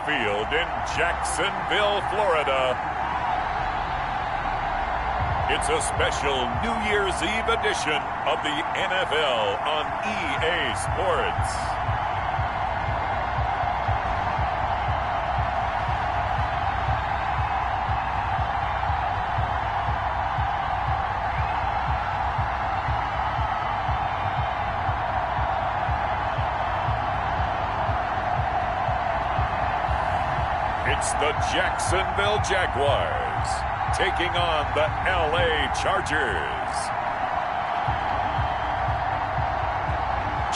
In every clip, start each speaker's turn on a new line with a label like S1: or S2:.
S1: Field in Jacksonville, Florida. It's a special New Year's Eve edition of the NFL on EA Sports. It's the Jacksonville Jaguars taking on the LA Chargers.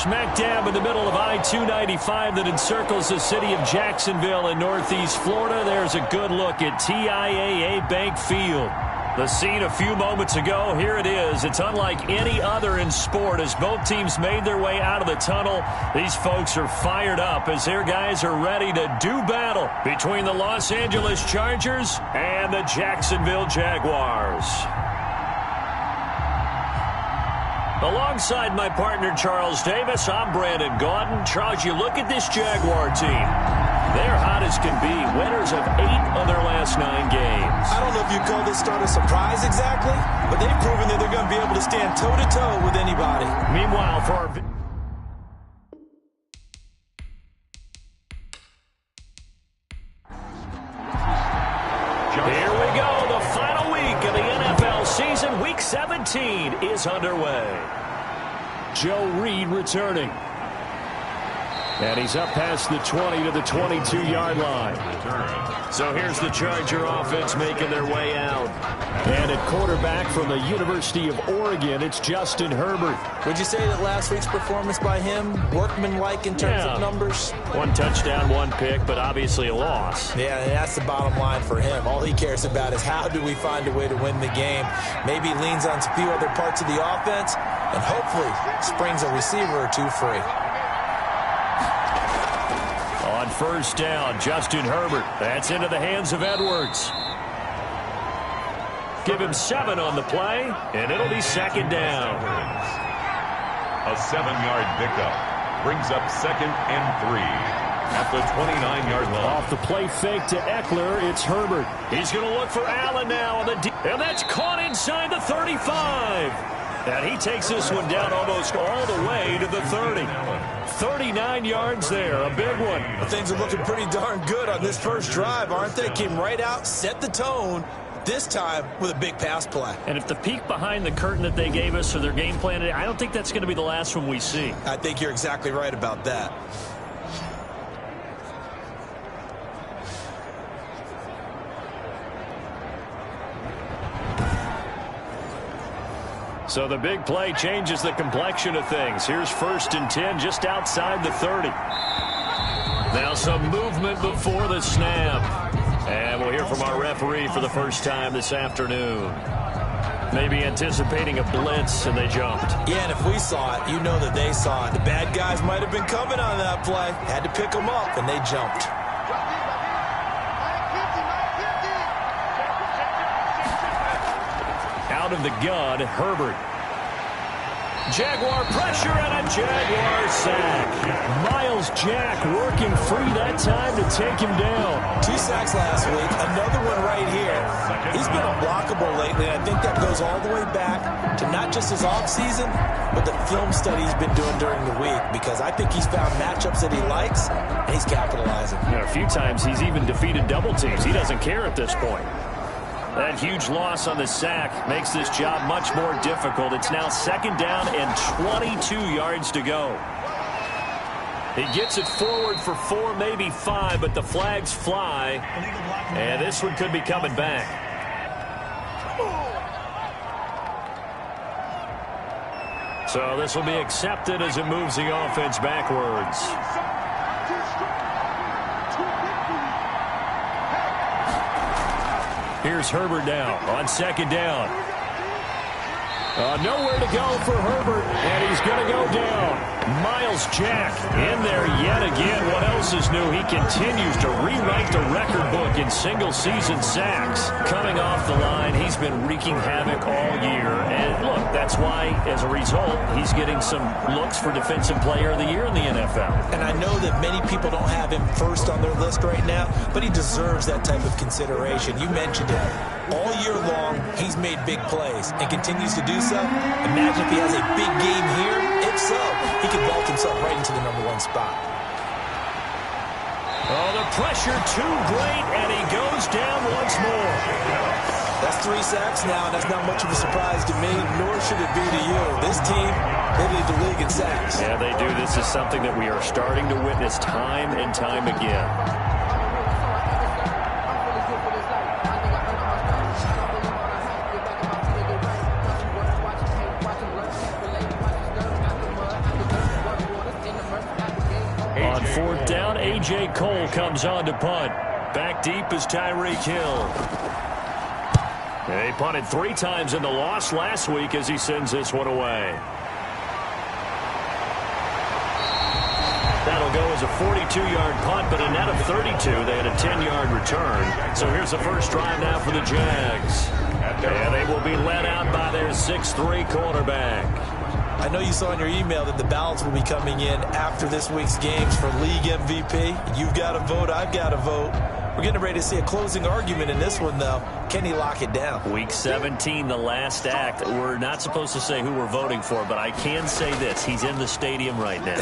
S2: Smack dab in the middle of I-295 that encircles the city of Jacksonville in northeast Florida. There's a good look at TIAA Bank Field. The scene a few moments ago, here it is. It's unlike any other in sport as both teams made their way out of the tunnel. These folks are fired up as their guys are ready to do battle between the Los Angeles Chargers and the Jacksonville Jaguars. Alongside my partner, Charles Davis, I'm Brandon Gaudin. Charles, you look at this Jaguar team. They're hot as can be. Winners of 8 of their last 9 games.
S3: I don't know if you call this start a surprise exactly, but they've proven that they're going to be able to stand toe-to-toe with anybody.
S2: Meanwhile, for our... Here we go. The final week of the NFL season. Week 17 is underway. Joe Reed returning. And he's up past the 20 to the 22-yard line. So here's the Charger offense making their way out. And at quarterback from the University of Oregon, it's Justin Herbert.
S3: Would you say that last week's performance by him, workmanlike in terms of numbers?
S2: 1 touchdown, 1 pick, but obviously a loss.
S3: Yeah, and that's the bottom line for him. All he cares about is how do we find a way to win the game. Maybe leans on a few other parts of the offense, and hopefully springs a receiver or two free.
S2: On first down, Justin Herbert. That's into the hands of Edwards. Give him 7 on the play, and it'll be second down.
S1: A 7-yard pickup brings up 2nd and 3 at the 29-yard line.
S2: Off the play fake to Eckler, it's Herbert. He's going to look for Allen now on the and that's caught inside the 35. And he takes this one down almost all the way to the 30. 39 yards there, a big one.
S3: Well, things are looking pretty darn good on this first drive, aren't they? Came right out, set the tone, this time with a big pass play.
S2: And if the peek behind the curtain that they gave us or their game plan, I don't think that's going to be the last one we see.
S3: I think you're exactly right about that.
S2: So the big play changes the complexion of things. Here's 1st and 10 just outside the 30. Now some movement before the snap. And we'll hear from our referee for the first time this afternoon. Maybe anticipating a blitz, and they jumped.
S3: Yeah, and if we saw it, you know that they saw it. The bad guys might have been coming on that play. Had to pick them up, and they jumped.
S2: Out of the gun, Herbert. Jaguar pressure and a Jaguar sack. Miles Jack working free that time to take him down.
S3: 2 sacks last week, another one right here. He's been unblockable lately, and I think that goes all the way back to not just his offseason, but the film study he's been doing during the week, because I think he's found matchups that he likes, and he's capitalizing.
S2: You know, a few times he's even defeated double teams. He doesn't care at this point. That huge loss on the sack makes this job much more difficult. It's now 2nd down and 22 yards to go. He gets it forward for 4, maybe 5, but the flags fly. And this one could be coming back. So this will be accepted as it moves the offense backwards. Here's Herbert now on 2nd down. Nowhere to go for Herbert, and he's going to go down. Miles Jack in there yet again. What else is new? He continues to rewrite the record book in single-season sacks. Coming off the line, he's been wreaking havoc all year. And look, that's why, as a result, he's getting some looks for Defensive Player of the Year in the NFL.
S3: And I know that many people don't have him first on their list right now, but he deserves that type of consideration. You mentioned it. All year long, he's made big plays and continues to do so. Imagine if he has a big game here. If so, he could vault himself right into the #1 spot.
S2: Oh, the pressure too great, and he goes down once more.
S3: That's 3 sacks now, and that's not much of a surprise to me, nor should it be to you. This team, they lead the league in sacks.
S2: Yeah, they do. This is something that we are starting to witness time and time again. On 4th down, A.J. Cole comes on to punt. Back deep is Tyreek Hill. He punted 3 times in the loss last week as he sends this one away. That'll go as a 42-yard punt, but a net of 32. They had a 10-yard return. So here's the first drive now for the Jags. And they will be led out by their 6'3" quarterback.
S3: I know you saw in your email that the ballots will be coming in after this week's games for League MVP. You've got to vote. I've got to vote. We're getting ready to see a closing argument in this one, though. Can he lock it down?
S2: Week 17, the last act. We're not supposed to say who we're voting for, but I can say this. He's in the stadium right now.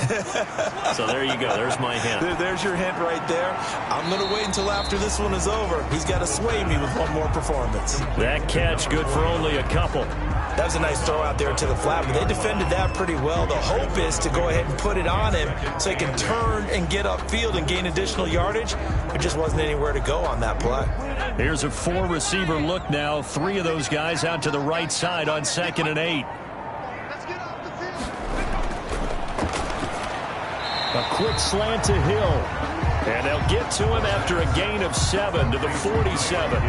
S2: So there you go. There's my hint.
S3: There's your hint right there. I'm going to wait until after this one is over. He's got to sway me with one more performance.
S2: That catch good for only a couple.
S3: That was a nice throw out there to the flat, but they defended that pretty well. The hope is to go ahead and put it on him so he can turn and get upfield and gain additional yardage. There just wasn't anywhere to go on that play.
S2: Here's a 4-receiver look now. 3 of those guys out to the right side on 2nd and 8. A quick slant to Hill. And they'll get to him after a gain of 7 to the 47.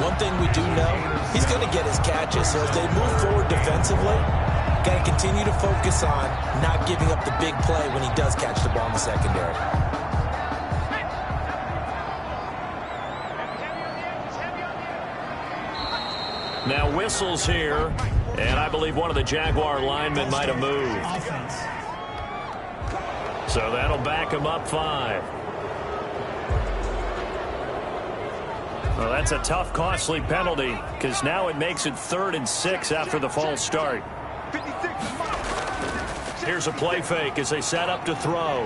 S3: One thing we do know, he's going to get his catches. So as they move forward defensively, got to continue to focus on not giving up the big play when he does catch the ball in the secondary.
S2: Now whistles here, and I believe one of the Jaguar linemen might have moved. So that'll back him up 5. Well, that's a tough, costly penalty because now it makes it 3rd and 6 after the false start. Here's a play fake as they set up to throw.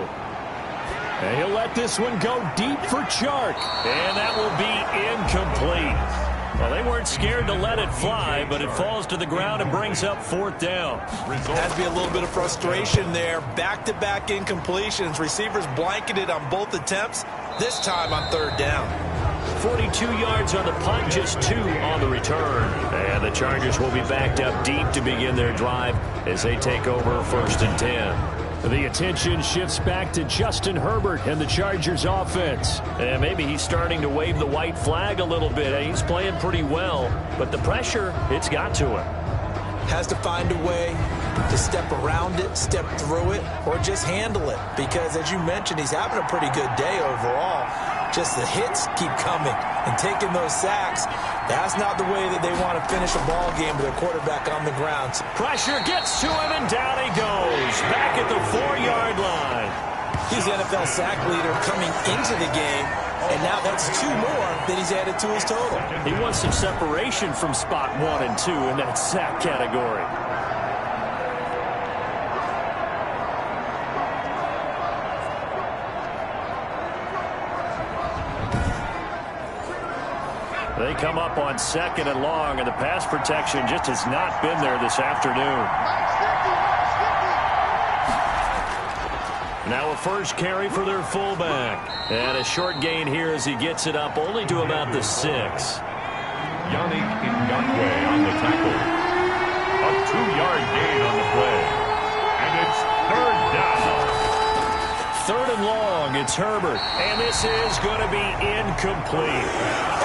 S2: And he'll let this one go deep for Chark. And that will be incomplete. Well, they weren't scared to let it fly, but it falls to the ground and brings up 4th down.
S3: Has to be a little bit of frustration there. Back-to-back incompletions. Receivers blanketed on both attempts, this time on 3rd down.
S2: 42 yards on the punt, just 2 on the return. And the Chargers will be backed up deep to begin their drive as they take over 1st and 10. The attention shifts back to Justin Herbert and the Chargers offense. And maybe he's starting to wave the white flag a little bit. He's playing pretty well, but the pressure, it's got to him.
S3: Has to find a way to step around it, step through it, or just handle it. Because as you mentioned, he's having a pretty good day overall. Just the hits keep coming and taking those sacks. That's not the way that they want to finish a ball game with their quarterback on the ground.
S2: Pressure gets to him, and down he goes. Back at the 4-yard line.
S3: He's the NFL sack leader coming into the game, and now that's 2 more that he's added to his total.
S2: He wants some separation from spot 1 and 2 in that sack category. They come up on 2nd and long, and the pass protection just has not been there this afternoon. Now a first carry for their fullback. And a short gain here as he gets it up only to about the 6.
S1: Yannick Ngakoue on the tackle. A 2-yard gain on the play. And it's 3rd down.
S2: third and long. It's Herbert. And this is going to be incomplete.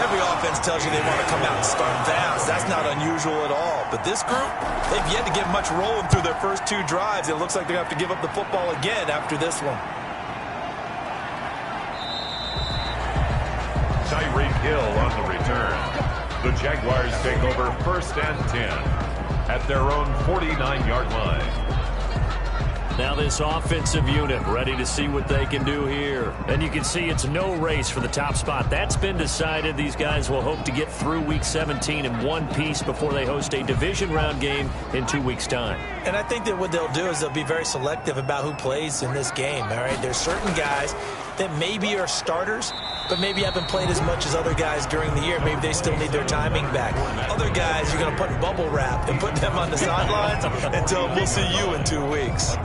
S3: Every offense tells you they want to come out and start fast. That's not unusual at all. But this group, they've yet to get much rolling through their first 2 drives. It looks like they're going to have to give up the football again after this one.
S1: Tyreek Hill on the return. The Jaguars take over 1st and 10 at their own 49-yard line.
S2: Now this offensive unit ready to see what they can do here. And you can see it's no race for the top spot. That's been decided. These guys will hope to get through Week 17 in one piece before they host a division round game in 2 weeks' time.
S3: And I think that what they'll do is they'll be very selective about who plays in this game. All right, there's certain guys that maybe are starters, but maybe haven't played as much as other guys during the year. Maybe they still need their timing back. Other guys you're going to put in bubble wrap and put them on the sidelines and tell them we'll see you in 2 weeks.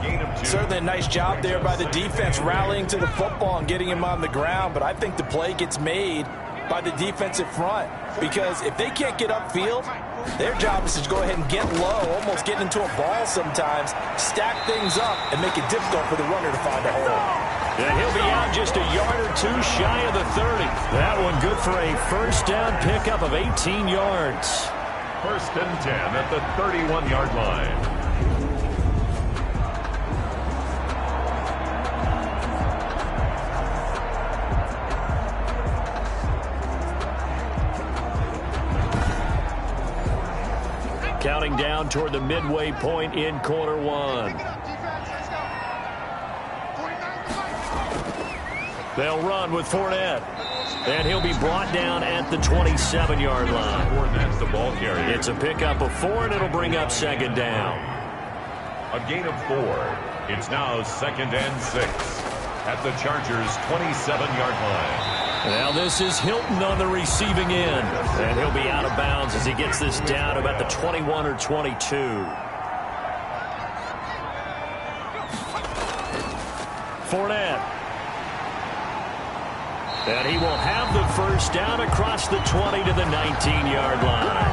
S3: Certainly a nice job there by the defense rallying to the football and getting him on the ground, but I think the play gets made by the defensive front because if they can't get upfield, their job is to go ahead and get low, almost get into a ball sometimes, stack things up, and make it difficult for the runner to find a hole.
S2: And he'll be out just a yard or 2 shy of the 30. That one good for a first down pickup of 18 yards.
S1: 1st and 10 at the 31-yard line.
S2: Counting down toward the midway point in quarter 1. They'll run with Fournette. And he'll be brought down at the 27-yard line.
S1: That's the ball carrier.
S2: It's a pickup of 4, and it'll bring up 2nd down.
S1: A gain of 4. It's now 2nd and 6 at the Chargers' 27-yard line.
S2: Now this is Hilton on the receiving end. And he'll be out of bounds as he gets this down about the 21 or 22. Fournette. And he will have the first down across the 20 to the 19-yard line.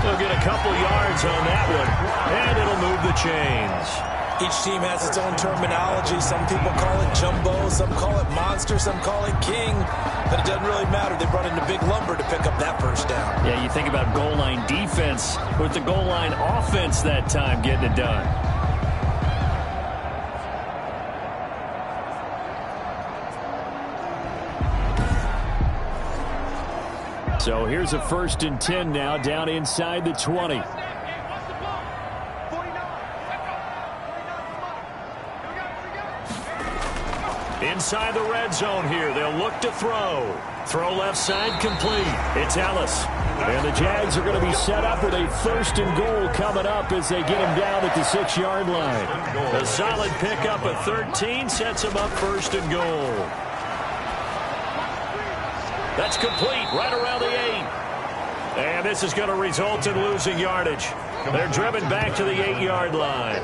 S2: They'll get a couple yards on that one, and it'll move the chains.
S3: Each team has its own terminology. Some people call it jumbo, some call it monster, some call it king. But it doesn't really matter. They brought in the big lumber to pick up that first down.
S2: Yeah, you think about goal line defense with the goal line offense that time getting it done. So here's a 1st and 10 now down inside the 20. Inside the red zone here. They'll look to throw. Throw left side complete. It's Ellis. And the Jags are going to be set up with a 1st and goal coming up as they get him down at the 6-yard line. A solid pickup of 13 sets him up 1st and goal. That's complete right around the 8. And this is going to result in losing yardage. They're driven back to the 8-yard line.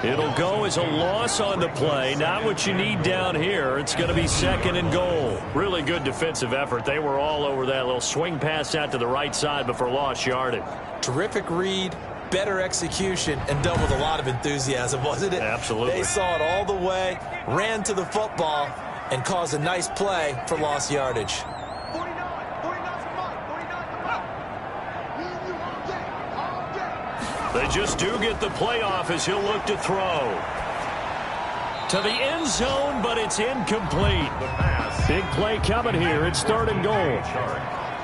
S2: It'll go as a loss on the play. Not what you need down here. It's going to be 2nd and goal. Really good defensive effort. They were all over that little swing pass out to the right side before lost yardage.
S3: Terrific read, better execution, and done with a lot of enthusiasm, wasn't it?
S2: Absolutely.
S3: They saw it all the way, ran to the football, and caused a nice play for lost yardage.
S2: They just do get the playoff as he'll look to throw. To the end zone, but it's incomplete.
S1: The pass.
S2: Big play coming here. It's 3rd and goal.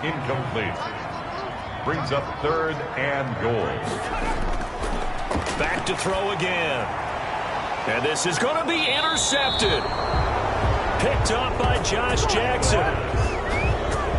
S1: Incomplete. Brings up 3rd and goal.
S2: Back to throw again. And this is going to be intercepted. Picked up by Josh Jackson.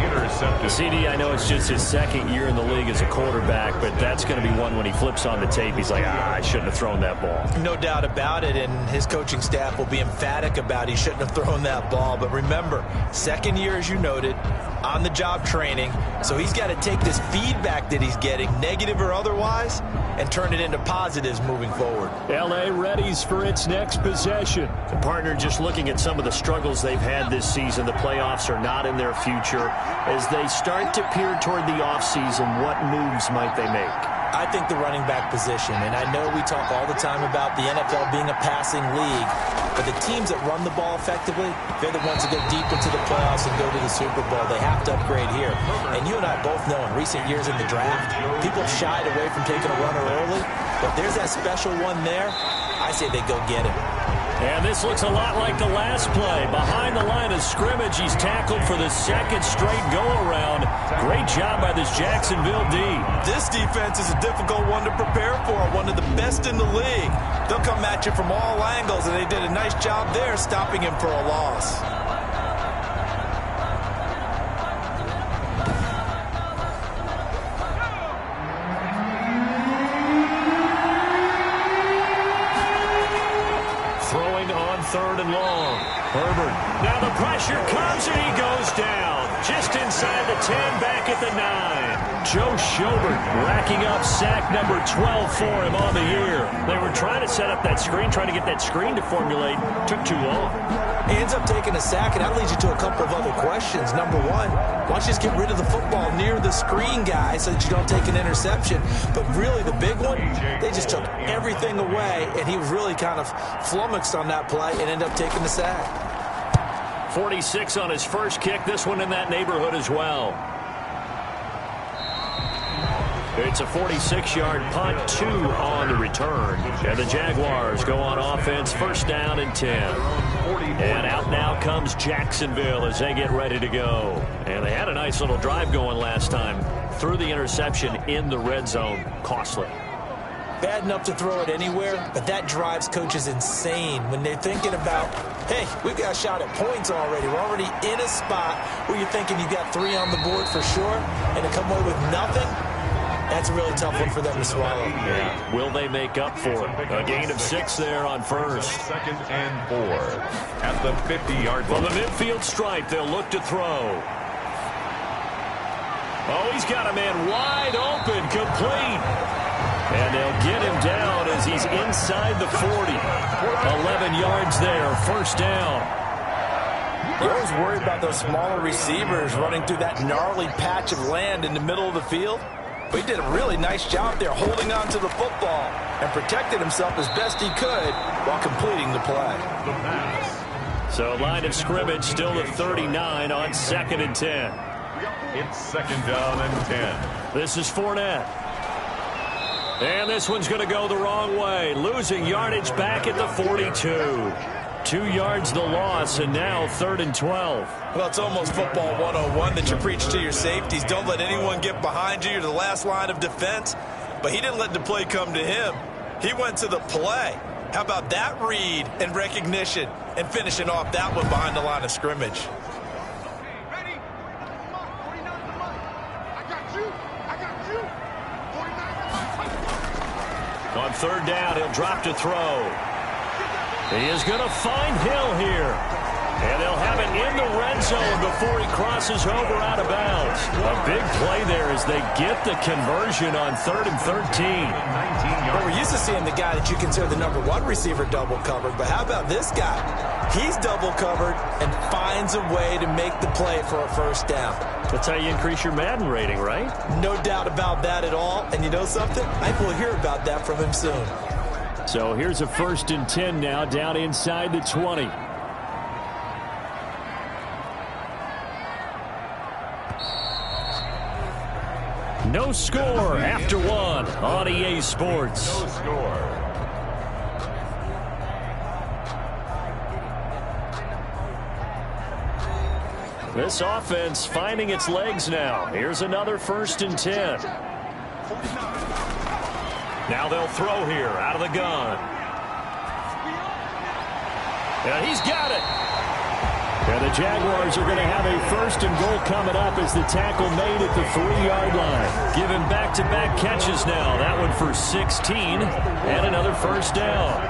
S1: Intercepted.
S2: CD, I know it's just his 2nd year in the league as a quarterback, but that's going to be one when he flips on the tape. He's like, I shouldn't have thrown that ball.
S3: No doubt about it, and his coaching staff will be emphatic about he shouldn't have thrown that ball. But remember, 2nd year, as you noted, on-the-job training, so he's got to take this feedback that he's getting, negative or otherwise, and turn it into positives moving forward.
S2: L.A. readies for its next possession. The partner just looking at some of the struggles they've had this season. The playoffs are not in their future. As they start to peer toward the offseason, what moves might they make?
S3: I think the running back position, and I know we talk all the time about the NFL being a passing league, But the teams that run the ball effectively, they're the ones that go deep into the playoffs and go to the Super Bowl. They have to upgrade here. And you and I both know in recent years in the draft, people shied away from taking a runner early. But there's that special one there. I say they go get him.
S2: And this looks a lot like the last play. Behind the line of scrimmage, he's tackled for the second straight go-around. Great job by this Jacksonville D.
S3: This defense is a difficult one to prepare for, one of the best in the league. They'll come at you from all angles, and they did a nice job there stopping him for a loss.
S2: Third and long. Herbert. Now the pressure comes and he goes down. Just inside the 10, back at the 9. Joe Schobert racking up sack number 12 for him on the year. They were trying to set up that screen, trying to get that screen to formulate. Took too long.
S3: He ends up taking a sack, and that leads you to a couple of other questions. Number one, why don't you just get rid of the football near the screen guy so that you don't take an interception? But really, the big one, they just took everything away, and he was really kind of flummoxed on that play and ended up taking the sack.
S2: 46 on his first kick. This one in that neighborhood as well. It's a 46-yard punt, 2 on the return. And the Jaguars go on offense, first down and 10. And out now comes Jacksonville as they get ready to go. And they had a nice little drive going last time. Threw the interception in the red zone. Costly.
S3: Bad enough to throw it anywhere, but that drives coaches insane when they're thinking about, hey, we've got a shot at points already. We're already in a spot where you're thinking you've got 3 on the board for sure, and to come away with nothing, that's a really tough one for them to swallow.
S2: Yeah. Will they make up for it? A gain of 6 there on first.
S1: Second and 4 at the 50-yard
S2: From
S1: line.
S2: the midfield stripe, they'll look to throw. Oh, he's got a man wide open, complete. And they'll get him down as he's inside the 40. 11 yards there, first down.
S3: You're always worried about those smaller receivers running through that gnarly patch of land in the middle of the field. But he did a really nice job there holding on to the football and protected himself as best he could while completing the play.
S2: So line of scrimmage still at 39 on 2nd and 10.
S1: It's second down and 10.
S2: This is Fournette. And this one's going to go the wrong way. Losing yardage back at the 42. 2 yards the loss, and now 3rd and 12.
S3: Well, it's almost football 101 that you preach to your safeties. Don't let anyone get behind you. You're the last line of defense. But he didn't let the play come to him. He went to the play. How about that read and recognition and finishing off that one behind the line of scrimmage?
S2: On 3rd down, he'll drop to throw. He is going to find Hill here. And they'll have it in the red zone before he crosses over out of bounds. A big play there as they get the conversion on 3rd and 13.
S3: Well, we're used to seeing the guy that you consider the number 1 receiver double covered. But how about this guy? He's double covered and finds a way to make the play for a first down.
S2: That's how you increase your Madden rating, right?
S3: No doubt about that at all. And you know something? I think we'll hear about that from him soon.
S2: So here's a 1st and 10 now down inside the 20. No score after 1 on EA Sports.
S1: No score.
S2: This offense finding its legs now. Here's another 1st and 10. Now they'll throw here out of the gun. And he's got it. And the Jaguars are going to have a 1st and goal coming up as the tackle made at the 3-yard line. Given back-to-back catches now. That one for 16 and another first down.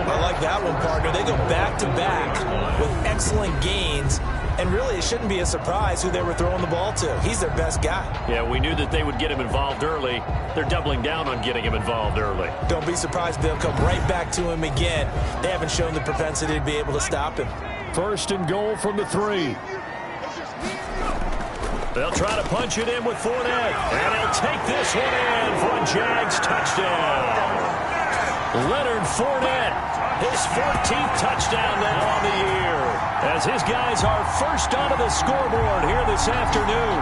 S3: I like that one, partner. They go back-to-back with excellent gains. And really, it shouldn't be a surprise who they were throwing the ball to. He's their best guy.
S2: Yeah, we knew that they would get him involved early. They're doubling down on getting him involved early.
S3: Don't be surprised if they'll come right back to him again. They haven't shown the propensity to be able to stop him.
S2: 1st and goal from the 3. They'll try to punch it in with Fournette. And he'll take this one in for a Jags touchdown. Leonard Fournette His 14th touchdown now on the year, as his guys are first onto the scoreboard here this afternoon.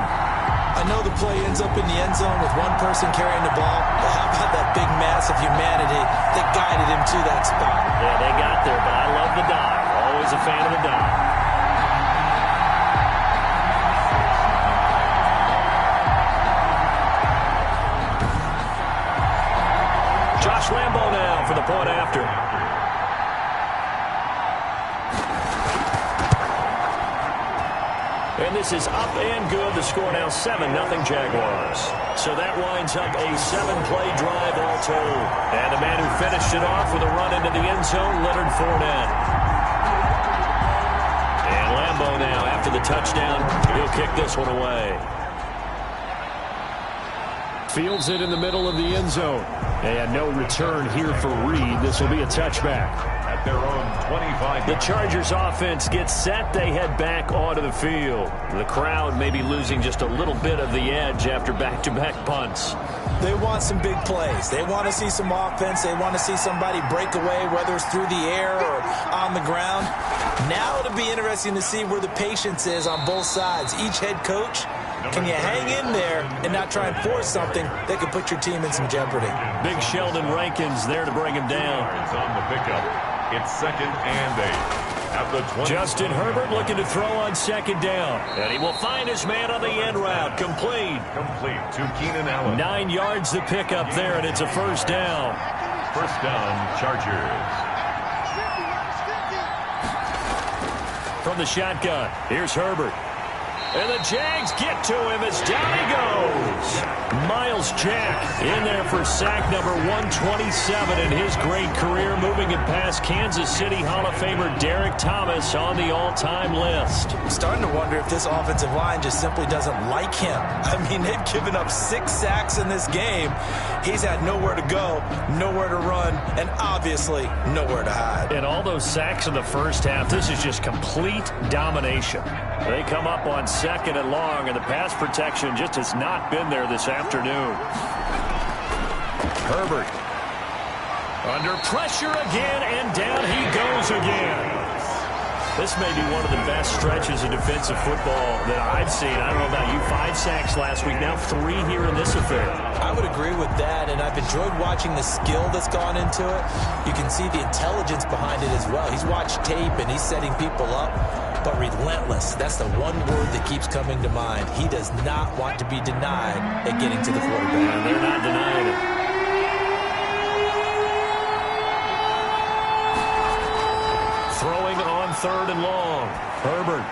S3: I know the play ends up in the end zone with one person carrying the ball, but how about that big mass of humanity that guided him to that spot?
S2: Yeah, they got there, but I love the dive. Always a fan of the dive. Josh Lambo now for the point after. And this is up and good. The score now 7-0 Jaguars. So that winds up a 7-play drive all told. And the man who finished it off with a run into the end zone, Leonard Fournette. And Lambo now, after the touchdown, he'll kick this one away. Fields it in the middle of the end zone. And no return here for Reed. This will be a touchback.
S1: At their own 25.
S2: The Chargers offense gets set. They head back onto the field. The crowd may be losing just a little bit of the edge after back-to-back punts.
S3: They want some big plays. They want to see some offense. They want to see somebody break away, whether it's through the air or on the ground. Now it'll be interesting to see where the patience is on both sides. Each head coach, can you hang in there and not try and force something that could put your team in some jeopardy?
S2: Big Sheldon Rankins there to bring him down.
S1: It's on the pickup. It's 2nd and 8. At the 20.
S2: Justin Herbert looking to throw on 2nd down. And he will find his man on the end route. Complete.
S1: Complete to Keenan Allen.
S2: 9 yards the pickup there, and it's a first down.
S1: First down, Chargers.
S2: From the shotgun, here's Herbert. And the Jags get to him as down he goes. Miles Jack in there for sack number 127 in his great career, moving it past Kansas City Hall of Famer Derek Thomas on the all-time list.
S3: I'm starting to wonder if this offensive line just simply doesn't like him. I mean, they've given up 6 sacks in this game. He's had nowhere to go, nowhere to run, and obviously nowhere to hide.
S2: And all those sacks in the first half, this is just complete domination. They come up on 2nd and long, and the pass protection just has not been there this afternoon. Herbert under pressure again, and down he goes again. This may be one of the best stretches of defensive football that I've seen. I don't know about you, 5 sacks last week, now 3 here in this affair.
S3: I would agree with that, and I've enjoyed watching the skill that's gone into it. You can see the intelligence behind it as well. He's watched tape, and he's setting people up. But relentless, that's the one word that keeps coming to mind. He does not want to be denied at getting to the quarterback.
S2: And they're not denying it. Throwing on 3rd and long. Herbert.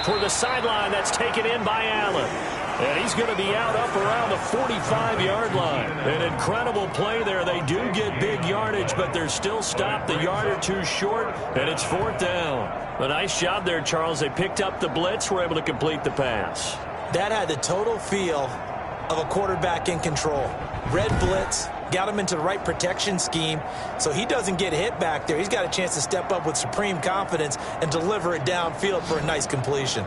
S2: For the sideline, that's taken in by Allen. And he's going to be out up around the 45-yard line. An incredible play there. They do get big yardage, but they're still stopped a yard or two short, and it's 4th down. A nice job there, Charles. They picked up the blitz, were able to complete the pass.
S3: That had the total feel of a quarterback in control. Red blitz, got him into the right protection scheme, so he doesn't get hit back there. He's got a chance to step up with supreme confidence and deliver it downfield for a nice completion.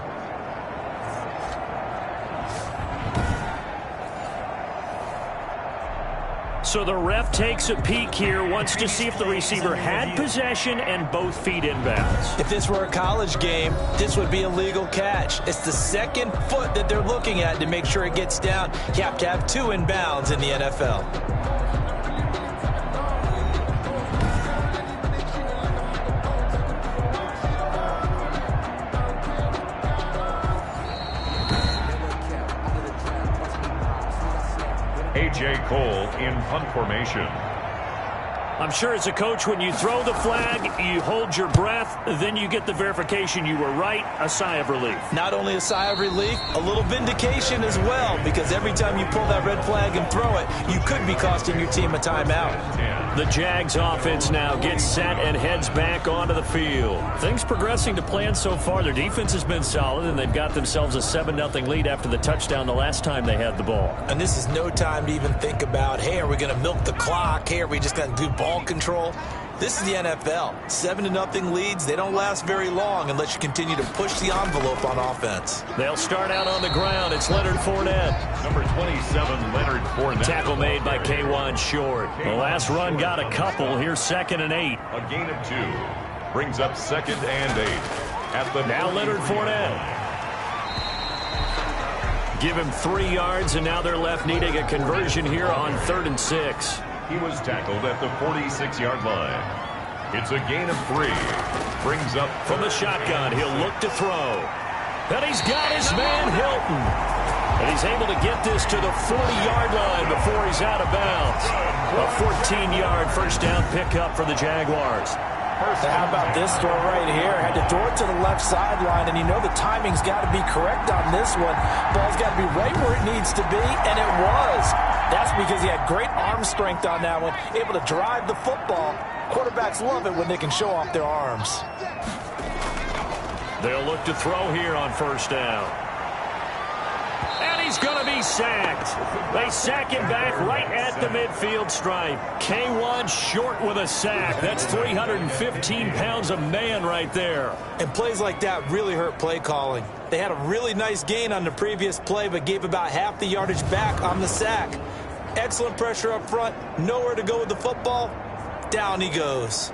S2: So the ref takes a peek here, wants to see if the receiver had possession and both feet inbounds.
S3: If this were a college game, this would be a legal catch. It's the 2nd foot that they're looking at to make sure it gets down. You have to have 2 inbounds in the NFL.
S1: A.J. Cole in punt formation.
S2: I'm sure as a coach, when you throw the flag, you hold your breath, then you get the verification you were right, a sigh of relief.
S3: Not only a sigh of relief, a little vindication as well, because every time you pull that red flag and throw it, you could be costing your team a timeout.
S2: The Jags offense now gets set and heads back onto the field. Things progressing to plan so far. Their defense has been solid, and they've got themselves a 7-0 lead after the touchdown the last time they had the ball.
S3: And this is no time to even think about, hey, are we going to milk the clock? Hey, are we just going to do ball control? This is the NFL. 7-0 leads, they don't last very long unless you continue to push the envelope on offense.
S2: They'll start out on the ground. It's Leonard Fournette.
S1: Number 27, Leonard Fournette.
S2: Tackle made by K1 Short. The last run got a couple. Here's 2nd and 8.
S1: A gain of 2. Brings up 2nd and 8. At the
S2: now Leonard Fournette. Give him 3 yards, and now they're left needing a conversion here on 3rd and 6.
S1: He was tackled at the 46-yard line. It's a gain of 3. Brings up
S2: from the shotgun. He'll look to throw. And he's got his man Hilton. And he's able to get this to the 40-yard line before he's out of bounds. A 14-yard first down pickup for the Jaguars.
S3: How about this throw right here? Had to throw it to the left sideline, and you know the timing's got to be correct on this one. Ball's got to be right where it needs to be, and it was. That's because he had great arm strength on that one, able to drive the football. Quarterbacks love it when they can show off their arms.
S2: They'll look to throw here on first down. And he's going to be sacked. They sack him back right at the midfield stripe. K1 Short with a sack. That's 315 pounds of man right there.
S3: And plays like that really hurt play calling. They had a really nice gain on the previous play, but gave about half the yardage back on the sack. Excellent pressure up front. Nowhere to go with the football. Down he goes.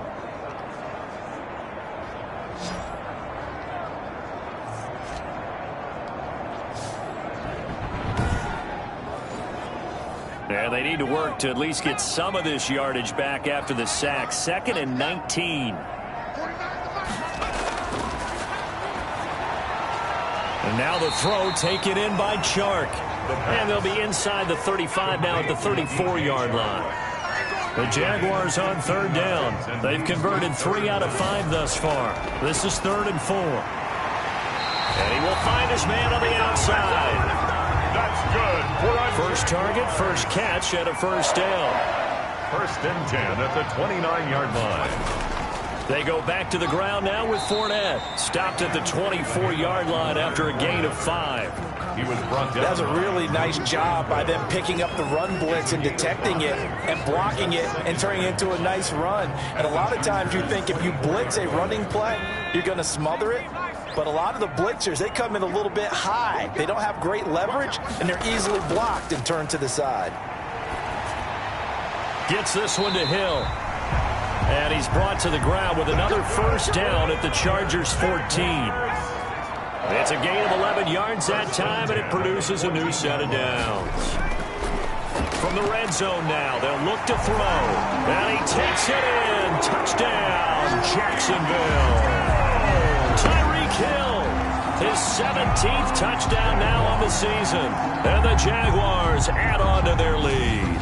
S2: Yeah, they need to work to at least get some of this yardage back after the sack. 2nd and 19. And now the throw taken in by Chark. And they'll be inside the 35 now at the 34-yard line. The Jaguars on 3rd down. They've converted 3 out of 5 thus far. This is 3rd and 4. And he will find his man on the outside.
S1: That's good.
S2: First target, first catch, and a first down.
S1: 1st and 10 at the 29-yard line.
S2: They go back to the ground now with Fournette. Stopped at the 24-yard line after a gain of 5.
S1: He was brought down.
S3: That's a really nice job by them picking up the run blitz and detecting it and blocking it and turning it into a nice run. And a lot of times you think if you blitz a running play, you're going to smother it. But a lot of the blitzers, they come in a little bit high. They don't have great leverage, and they're easily blocked and turned to the side.
S2: Gets this one to Hill. And he's brought to the ground with another first down at the Chargers' 14. It's a gain of 11 yards that time, and it produces a new set of downs. From the red zone now, they'll look to throw. And he takes it in. Touchdown, Jacksonville. Tyreek Hill, his 17th touchdown now on the season. And the Jaguars add on to their lead.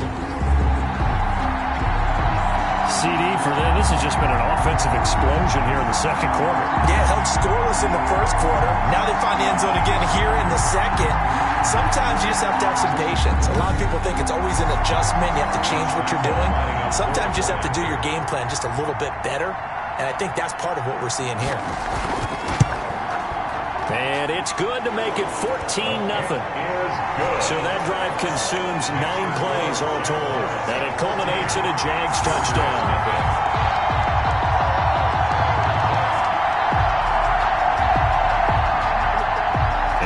S2: CD for them. This has just been an offensive explosion here in the second quarter.
S3: Yeah, held scoreless in the first quarter. Now they find the end zone again here in the second. Sometimes you just have to have some patience. A lot of people think it's always an adjustment. You have to change what you're doing. Sometimes you just have to do your game plan just a little bit better. And I think that's part of what we're seeing here.
S2: And it's good to make it 14-0. So that drive consumes 9 plays all told. And it culminates in a Jags touchdown.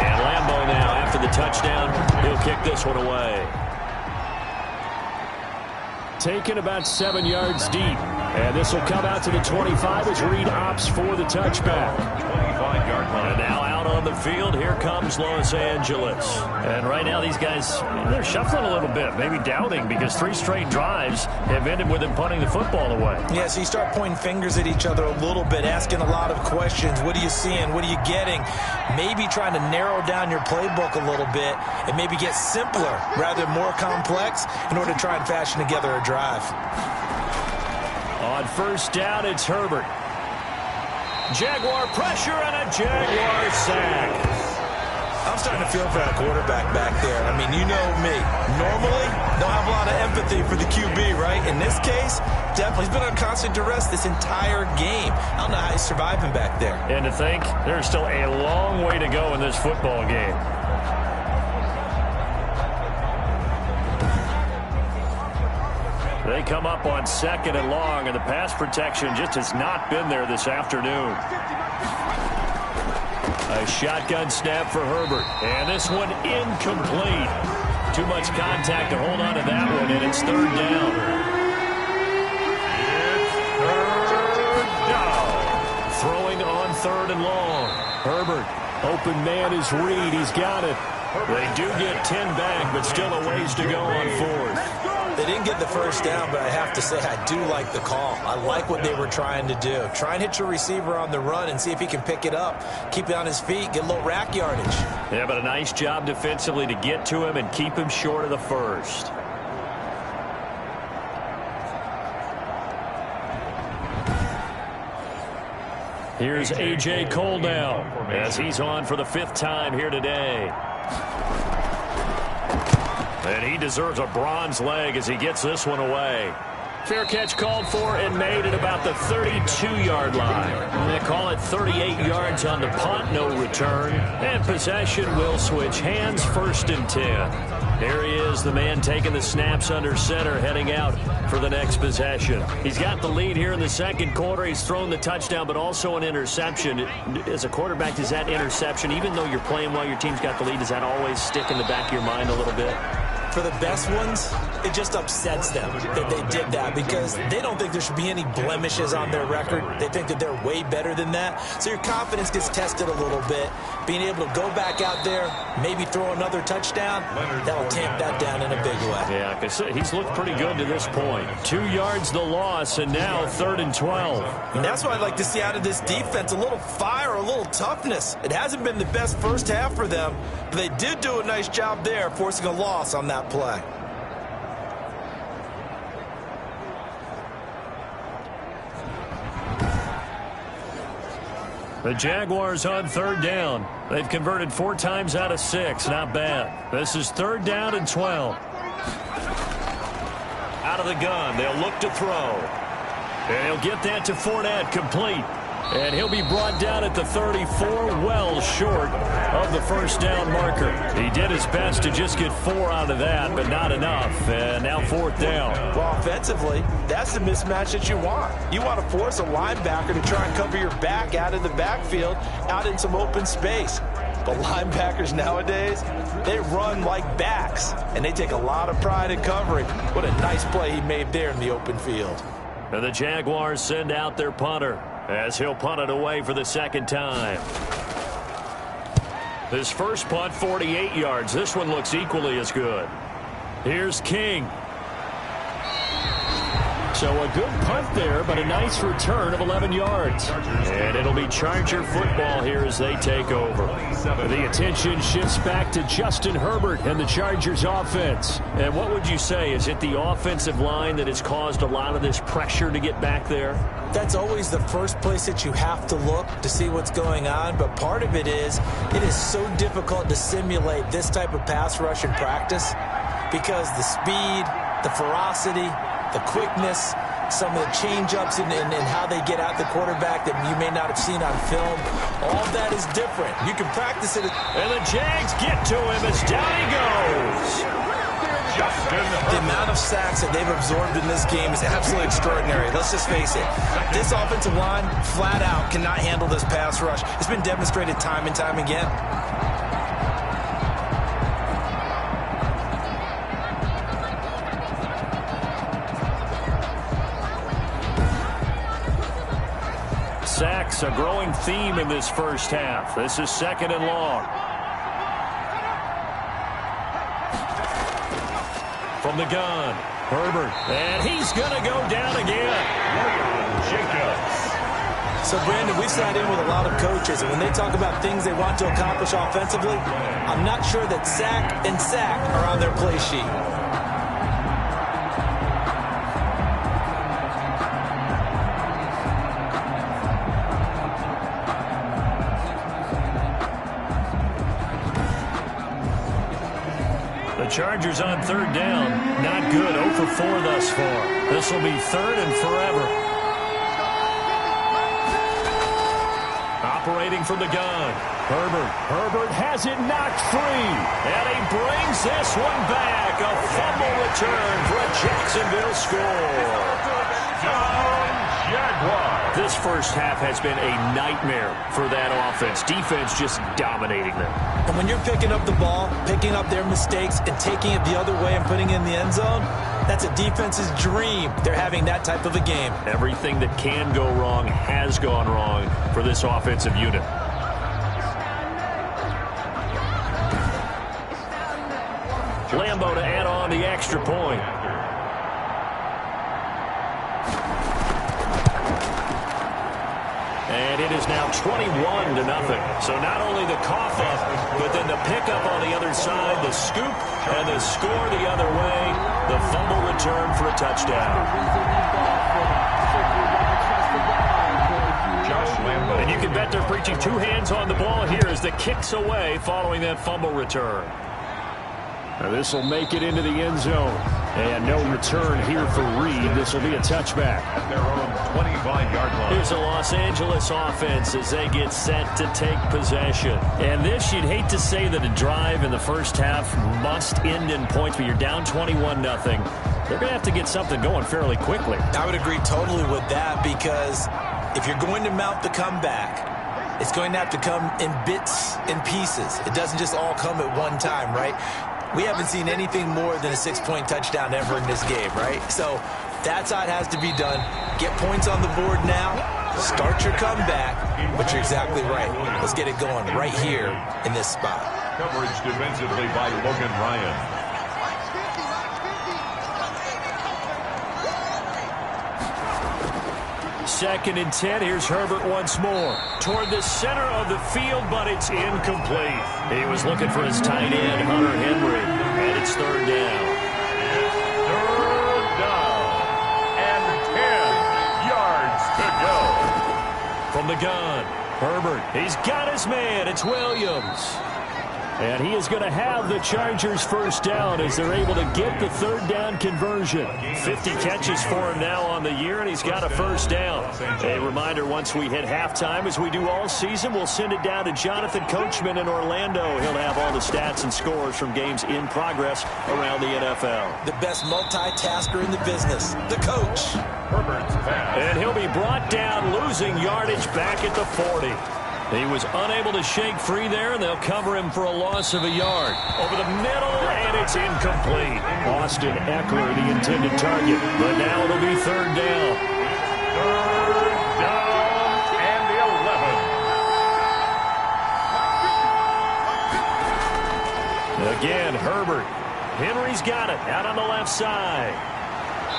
S2: And Lambeau now, after the touchdown, he'll kick this one away. Taken about 7 yards deep. And this will come out to the 25 as Reed opts for the touchback.
S1: 25-yard line.
S2: And now out on the field, here comes Los Angeles. And right now these guys, they're shuffling a little bit, maybe doubting, because 3 straight drives have ended with them punting the football away.
S3: Yeah, so you start pointing fingers at each other a little bit, asking a lot of questions. What are you seeing? What are you getting? Maybe trying to narrow down your playbook a little bit and maybe get simpler rather than more complex in order to try and fashion together a drive.
S2: On first down, it's Herbert. Jaguar pressure and a Jaguar sack.
S3: I'm starting to feel for that quarterback back there. I mean, you know me. Normally, don't have a lot of empathy for the QB, right? In this case, definitely. He's been on constant duress this entire game. I don't know how he's surviving back there.
S2: And to think, there's still a long way to go in this football game. They come up on 2nd and long, and the pass protection just has not been there this afternoon. A shotgun snap for Herbert, and this one incomplete. Too much contact to hold on to that one, and it's 3rd down. It's 3rd down. Throwing on 3rd and long. Herbert, open man is Reed. He's got it. They do get 10 back, but still a ways to go on 4th.
S3: They didn't get the first down, but I have to say I do like the call. I like what they were trying to do. Try and hit your receiver on the run and see if he can pick it up. Keep it on his feet, get a little rack yardage.
S2: Yeah, but a nice job defensively to get to him and keep him short of the first. Here's A.J. Cole now as he's on for the 5th time here today. And he deserves a bronze leg as he gets this one away. Fair catch called for and made at about the 32-yard line. They call it 38 yards on the punt, no return. And possession will switch hands, 1st and 10. Here he is, the man taking the snaps under center, heading out for the next possession. He's got the lead here in the 2nd quarter. He's thrown the touchdown, but also an interception. As a quarterback, does that interception, even though you're playing while your team's got the lead, does that always stick in the back of your mind a little bit?
S3: For the best ones, it just upsets them that they did that because they don't think there should be any blemishes on their record. They think that they're way better than that. So your confidence gets tested a little bit. Being able to go back out there, maybe throw another touchdown, that'll tamp that down in a big way.
S2: Yeah, because he's looked pretty good to this point. 2 yards the loss, and now 3rd and 12.
S3: And that's what I'd like to see out of this defense, a little fire, a little toughness. It hasn't been the best first half for them, but they did do a nice job there forcing a loss on that play.
S2: The Jaguars on 3rd down. They've converted 4 times out of 6. Not bad. This is 3rd down and 12. Out of the gun. They'll look to throw. And he'll get that to Fournette, complete. And he'll be brought down at the 34, well short of the 1st down marker. He did his best to just get 4 out of that, but not enough. And now 4th down.
S3: Well, offensively, that's the mismatch that you want. You want to force a linebacker to try and cover your back out of the backfield, out in some open space. But linebackers nowadays, they run like backs, and they take a lot of pride in covering. What a nice play he made there in the open field.
S2: And the Jaguars send out their punter as he'll punt it away for the 2nd time. His first punt, 48 yards. This one looks equally as good. Here's King. So a good punt there, but a nice return of 11 yards. And it'll be Charger football here as they take over. The attention shifts back to Justin Herbert and the Chargers offense. And what would you say? Is it the offensive line that has caused a lot of this pressure to get back there?
S3: That's always the first place that you have to look to see what's going on. But part of it is so difficult to simulate this type of pass rush in practice because the speed, the ferocity, the quickness, some of the change-ups and how they get at the quarterback that you may not have seen on film, all that is different. You can practice it.
S2: And the Jags get to him as down he goes.
S3: The amount of sacks that they've absorbed in this game is absolutely extraordinary. Let's just face it. This offensive line, flat out, cannot handle this pass rush. It's been demonstrated time and time again.
S2: Sacks, a growing theme in this first half. This is 2nd and long. From the gun, Herbert, and he's going to go down again.
S3: So, Brandon, we've sat in with a lot of coaches, and when they talk about things they want to accomplish offensively, I'm not sure that sack and sack are on their play sheet.
S2: The Chargers on 3rd down. Not good. 0 for 4 thus far. This will be 3rd and forever. Operating from the gun. Herbert has it knocked free. And he brings this one back. A fumble return for a Jacksonville score. Jaguars. This first half has been a nightmare for that offense. Defense just dominating them.
S3: And when you're picking up the ball, picking up their mistakes, and taking it the other way and putting it in the end zone, that's a defense's dream. They're having that type of a game.
S2: Everything that can go wrong has gone wrong for this offensive unit. Lambo to add on the extra point. And it is now 21-0. So not only the cough up, but then the pickup on the other side, the scoop, and the score the other way. The fumble return for a touchdown. And you can bet they're preaching two hands on the ball here as the kick's away following that fumble return. Now this will make it into the end zone. And no return here for Reed. This will be a touchback.
S1: At their own 25-yard line.
S2: Here's the Los Angeles offense as they get set to take possession. And this, you'd hate to say that a drive in the first half must end in points, but you're down 21-0. They're going to have to get something going fairly quickly.
S3: I would agree totally with that, because if you're going to mount the comeback, it's going to have to come in bits and pieces. It doesn't just all come at one time, right? We haven't seen anything more than a 6-point touchdown ever in this game, right? So that's how it has to be done. Get points on the board now. Start your comeback. But you're exactly right. Let's get it going right here in this spot.
S1: Coverage defensively by Logan Ryan.
S2: Second and 10. Here's Herbert once more. Toward the center of the field, but it's incomplete. He was looking for his tight end, Hunter Henry. And it's third down.
S1: Third down. And 10 yards to go.
S2: From the gun, Herbert. He's got his man. It's Williams. And he is going to have the Chargers first down as they're able to get the third down conversion. 50 catches for him now on the year, and he's got a first down. A reminder, once we hit halftime, as we do all season, we'll send it down to Jonathan Coachman in Orlando. He'll have all the stats and scores from games in progress around the NFL.
S3: The best multitasker in the business, the coach.
S1: Herbert's pass.
S2: And he'll be brought down, losing yardage back at the 40. He was unable to shake free there, and they'll cover him for a loss of a yard. Over the middle, and it's incomplete. Austin Eckler, the intended target. But now it'll be third down.
S1: Third down and 11.
S2: Again, Herbert. Henry's got it out on the left side.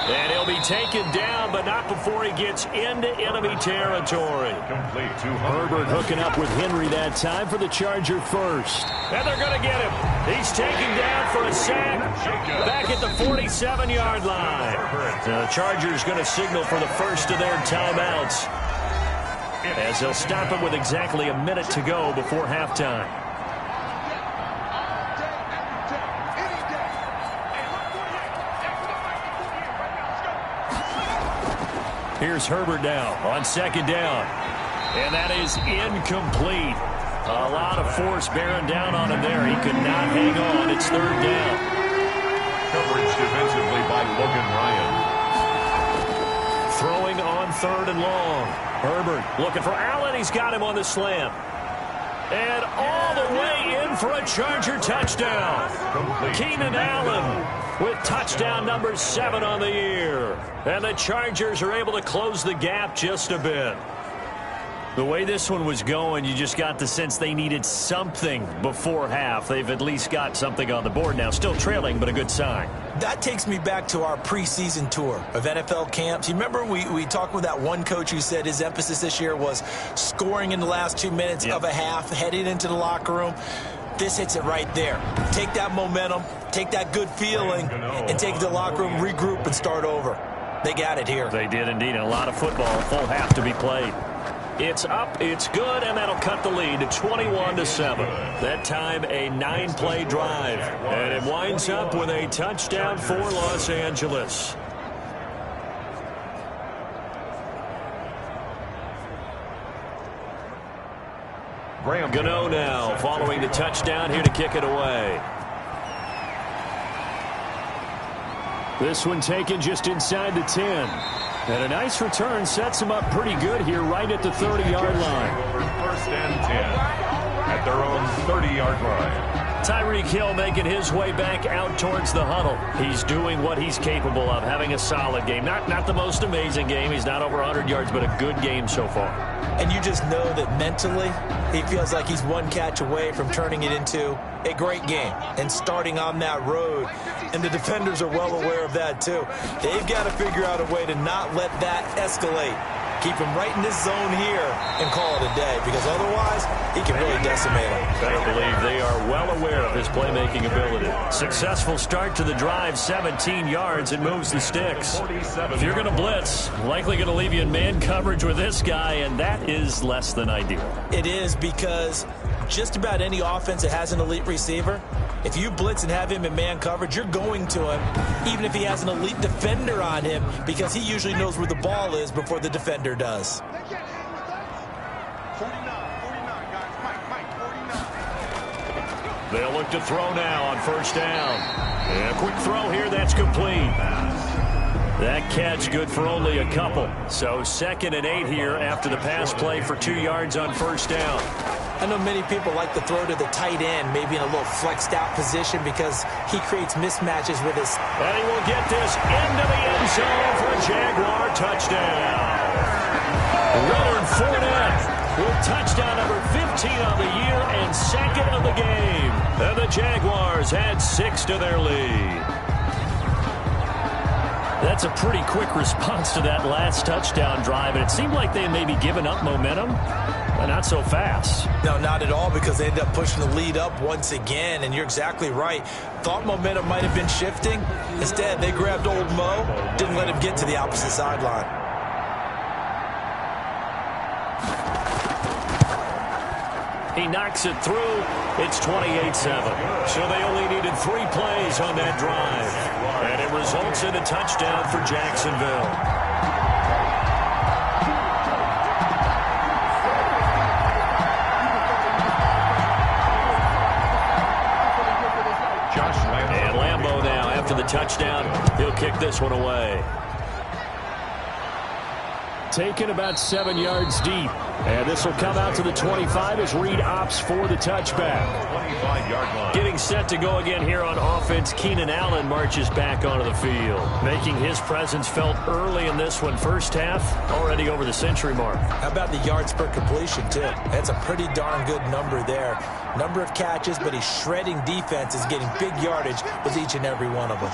S2: And he'll be taken down, but not before he gets into enemy territory.
S1: Complete to
S2: Herbert hooking up with Henry that time for the Charger first. And they're going to get him. He's taken down for a sack back at the 47-yard line. The Chargers going to signal for the first of their timeouts, as they'll stop it with exactly a minute to go before halftime. Here's Herbert now on second down. And that is incomplete. A lot of force bearing down on him there. He could not hang on. It's third down.
S1: Coverage defensively by Logan Ryan.
S2: Throwing on third and long. Herbert looking for Allen. He's got him on the slant. And all the way in for a Charger touchdown. Keenan Allen with touchdown number 7 on the year. And the Chargers are able to close the gap just a bit. The way this one was going, you just got the sense they needed something before half. They've at least got something on the board now. Still trailing, but a good sign.
S3: That takes me back to our preseason tour of NFL camps. You remember we talked with that one coach who said his emphasis this year was scoring in the last 2 minutes of a half, heading into the locker room. This hits it right there. Take that momentum, take that good feeling, and take it to the locker room, regroup, and start over. They got it here.
S2: They did indeed, and a lot of football, full half to be played. It's up, it's good, and that'll cut the lead to 21-7. That time, a 9-play drive. And it winds up with a touchdown for Los Angeles. Gano now following the touchdown here to kick it away. This one taken just inside the 10. And a nice return sets him up pretty good here right at the 30-yard line.
S1: First and 10 at their own 30-yard line.
S2: Tyreek Hill making his way back out towards the huddle. He's doing what he's capable of, having a solid game. Not the most amazing game. He's not over 100 yards, but a good game so far.
S3: And you just know that mentally he feels like he's one catch away from turning it into a great game and starting on that road. And the defenders are well aware of that, too. They've got to figure out a way to not let that escalate. Keep him right in this zone here and call it a day, because otherwise he can really decimate him.
S2: Better believe they are well aware of his playmaking ability. Successful start to the drive, 17 yards, and moves the sticks. If you're going to blitz, likely going to leave you in man coverage with this guy, and that is less than ideal.
S3: It is, because just about any offense that has an elite receiver, if you blitz and have him in man coverage, you're going to him, even if he has an elite defender on him, because he usually knows where the ball is before the defender does.
S2: They'll look to throw now on first down. And a quick throw here, that's complete. That catch good for only a couple. So 2nd and 8 here after the pass play for 2 yards on first down.
S3: I know many people like to throw to the tight end, maybe in a little flexed out position, because he creates mismatches with his.
S2: And he will get this into the end zone for a Jaguar touchdown. Leonard Fournette with touchdown number 15 on the year and 2nd of the game. And the Jaguars add 6 to their lead. That's a pretty quick response to that last touchdown drive, and it seemed like they may be giving up momentum, but not so fast.
S3: No, not at all, because they end up pushing the lead up once again, and you're exactly right. Thought momentum might have been shifting. Instead, they grabbed old Mo, didn't let him get to the opposite sideline.
S2: He knocks it through. It's 28-7. So they only needed 3 plays on that drive. And it results in a touchdown for Jacksonville. And Lambeau now, after the touchdown, he'll kick this one away. Taken about 7 yards deep. And this will come out to the 25 as Reed opts for the touchback. 25-yard line. Getting set to go again here on offense, Keenan Allen marches back onto the field, making his presence felt early in this one. First half, already over the century mark.
S3: How about the yards per completion, too? That's a pretty darn good number there. Number of catches, but he's shredding defenses, getting big yardage with each and every one of them.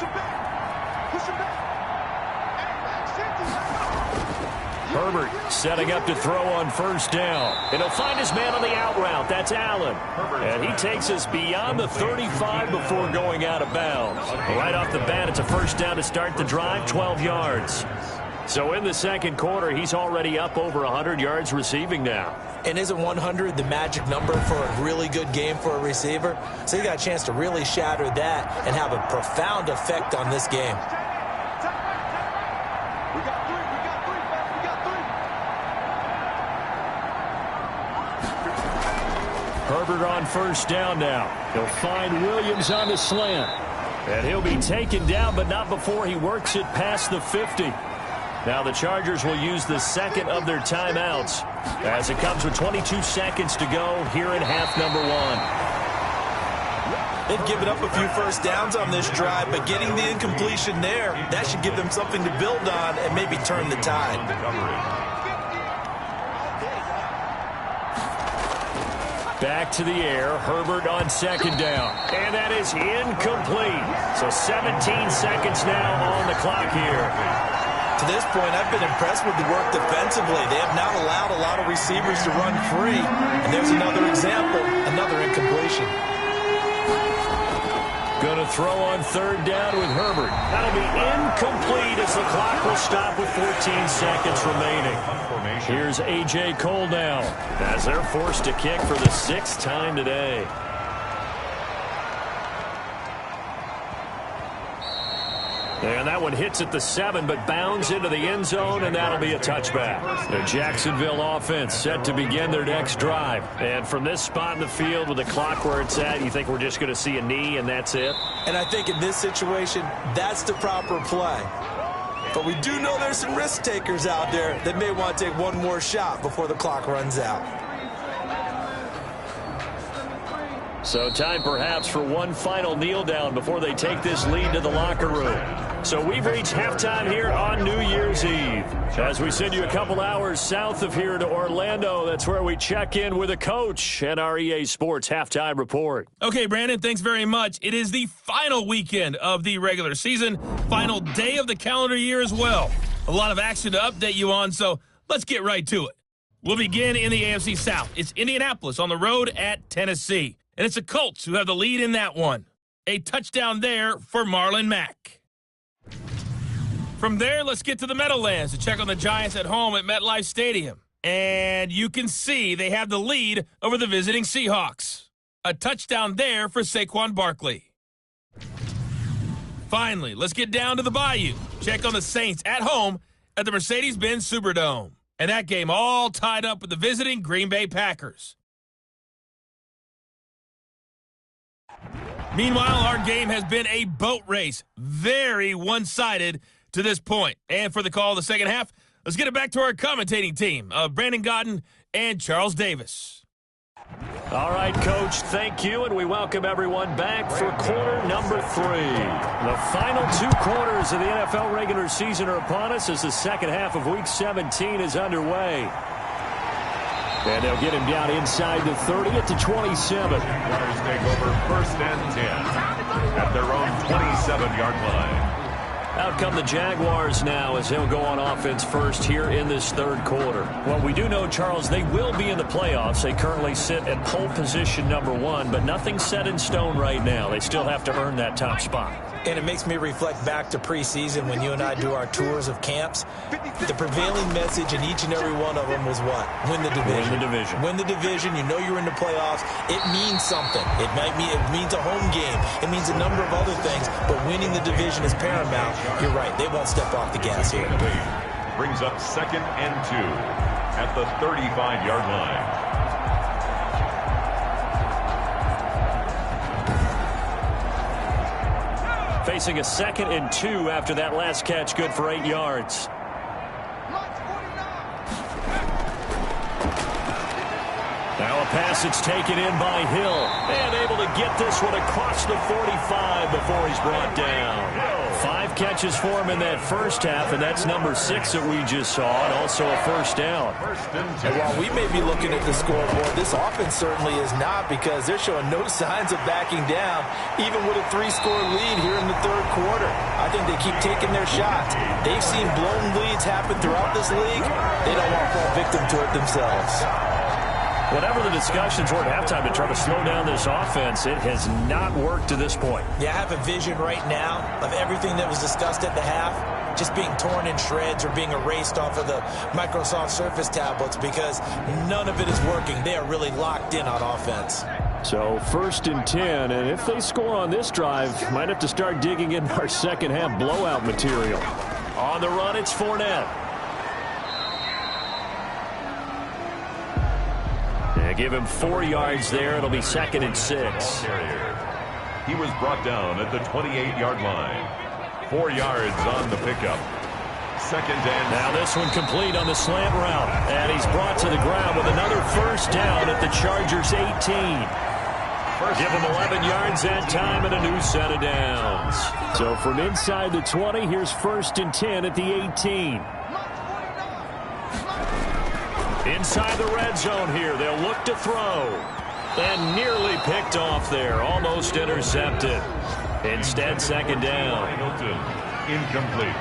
S2: Herbert setting up to throw on first down. And he'll find his man on the out route. That's Allen. And he takes us beyond the 35 before going out of bounds. Right off the bat, it's a first down to start the drive, 12 yards. So in the second quarter, he's already up over 100 yards receiving now.
S3: And isn't 100 the magic number for a really good game for a receiver? So he got a chance to really shatter that and have a profound effect on this game.
S2: Herbert on first down now. He'll find Williams on the slant. And he'll be taken down, but not before he works it past the 50. Now the Chargers will use the second of their timeouts as it comes with 22 seconds to go here in half number 1.
S3: They've given up a few first downs on this drive, but getting the incompletion there, that should give them something to build on and maybe turn the tide.
S2: Back to the air, Herbert on second down. And that is incomplete. So 17 seconds now on the clock here.
S3: To this point, I've been impressed with the work defensively. They have not allowed a lot of receivers to run free. And there's another example, another incompletion.
S2: Going to throw on third down with Herbert. That'll be incomplete as the clock will stop with 14 seconds remaining. Here's A.J. Cole now as they're forced to kick for the 6th time today. And that one hits at the 7, but bounds into the end zone, and that'll be a touchback. The Jacksonville offense set to begin their next drive. And from this spot in the field with the clock where it's at, you think we're just going to see a knee and that's it?
S3: And I think in this situation, that's the proper play. But we do know there's some risk takers out there that may want to take one more shot before the clock runs out.
S2: So time perhaps for one final kneel down before they take this lead to the locker room. So we've reached halftime here on New Year's Eve. As we send you a couple hours south of here to Orlando, that's where we check in with a coach and our EA Sports Halftime Report.
S4: Okay, Brandon, thanks very much. It is the final weekend of the regular season, final day of the calendar year as well. A lot of action to update you on, so let's get right to it. We'll begin in the AFC South. It's Indianapolis on the road at Tennessee. And it's the Colts who have the lead in that one. A touchdown there for Marlon Mack. From there, let's get to the Meadowlands to check on the Giants at home at MetLife Stadium. And you can see they have the lead over the visiting Seahawks. A touchdown there for Saquon Barkley. Finally, let's get down to the Bayou. Check on the Saints at home at the Mercedes-Benz Superdome. And that game all tied up with the visiting Green Bay Packers. Meanwhile, our game has been a boat race, very one-sided to this point. And for the call of the second half, let's get it back to our commentating team of Brandon Godden and Charles Davis.
S2: All right, Coach, thank you, and we welcome everyone back for quarter number 3. The final 2 quarters of the NFL regular season are upon us as the second half of Week 17 is underway. And they'll get him down inside the 30 at the 27.
S1: Runners take over first and 10 at their own 27-yard line.
S2: Out come the Jaguars now as they'll go on offense first here in this third quarter. Well, we do know, Charles, they will be in the playoffs. They currently sit at pole position number 1, but nothing's set in stone right now. They still have to earn that top spot.
S3: And it makes me reflect back to preseason when you and I do our tours of camps. The prevailing message in each and every one of them was what? Win the division.
S2: Win the division.
S3: Win the division. You know you're in the playoffs. It means something. It means a home game. It means a number of other things. But winning the division is paramount. You're right. They won't step off the gas here.
S1: Brings up second and 2 at the 35-yard line.
S2: Facing a second and 2 after that last catch, good for 8 yards. Now a pass that's taken in by Hill. And able to get this one across the 45 before he's brought down. 5 catches for him in that first half, and that's number 6 that we just saw, and also a first down.
S3: And while we may be looking at the scoreboard, this offense certainly is not, because they're showing no signs of backing down, even with a 3-score lead here in the third quarter. I think they keep taking their shots. They've seen blown leads happen throughout this league. They don't want to fall victim to it themselves.
S2: Whatever the discussions were at halftime to try to slow down this offense, it has not worked to this point.
S3: Yeah, I have a vision right now of everything that was discussed at the half just being torn in shreds or being erased off of the Microsoft Surface tablets, because none of it is working. They are really locked in on offense.
S2: So first and 10, and if they score on this drive, might have to start digging in our second half blowout material. On the run, it's Fournette. Give him 4 yards there. It'll be second and 6.
S1: He was brought down at the 28-yard line. 4 yards on the pickup. Second and...
S2: Now this one complete on the slant route. And he's brought to the ground with another first down at the Chargers 18. Give him 11 yards that time and a new set of downs. So from inside the 20, here's first and 10 at the 18. Inside the red zone here, they'll look to throw. And nearly picked off there, almost intercepted. Instead, second down.
S1: Hamilton, incomplete.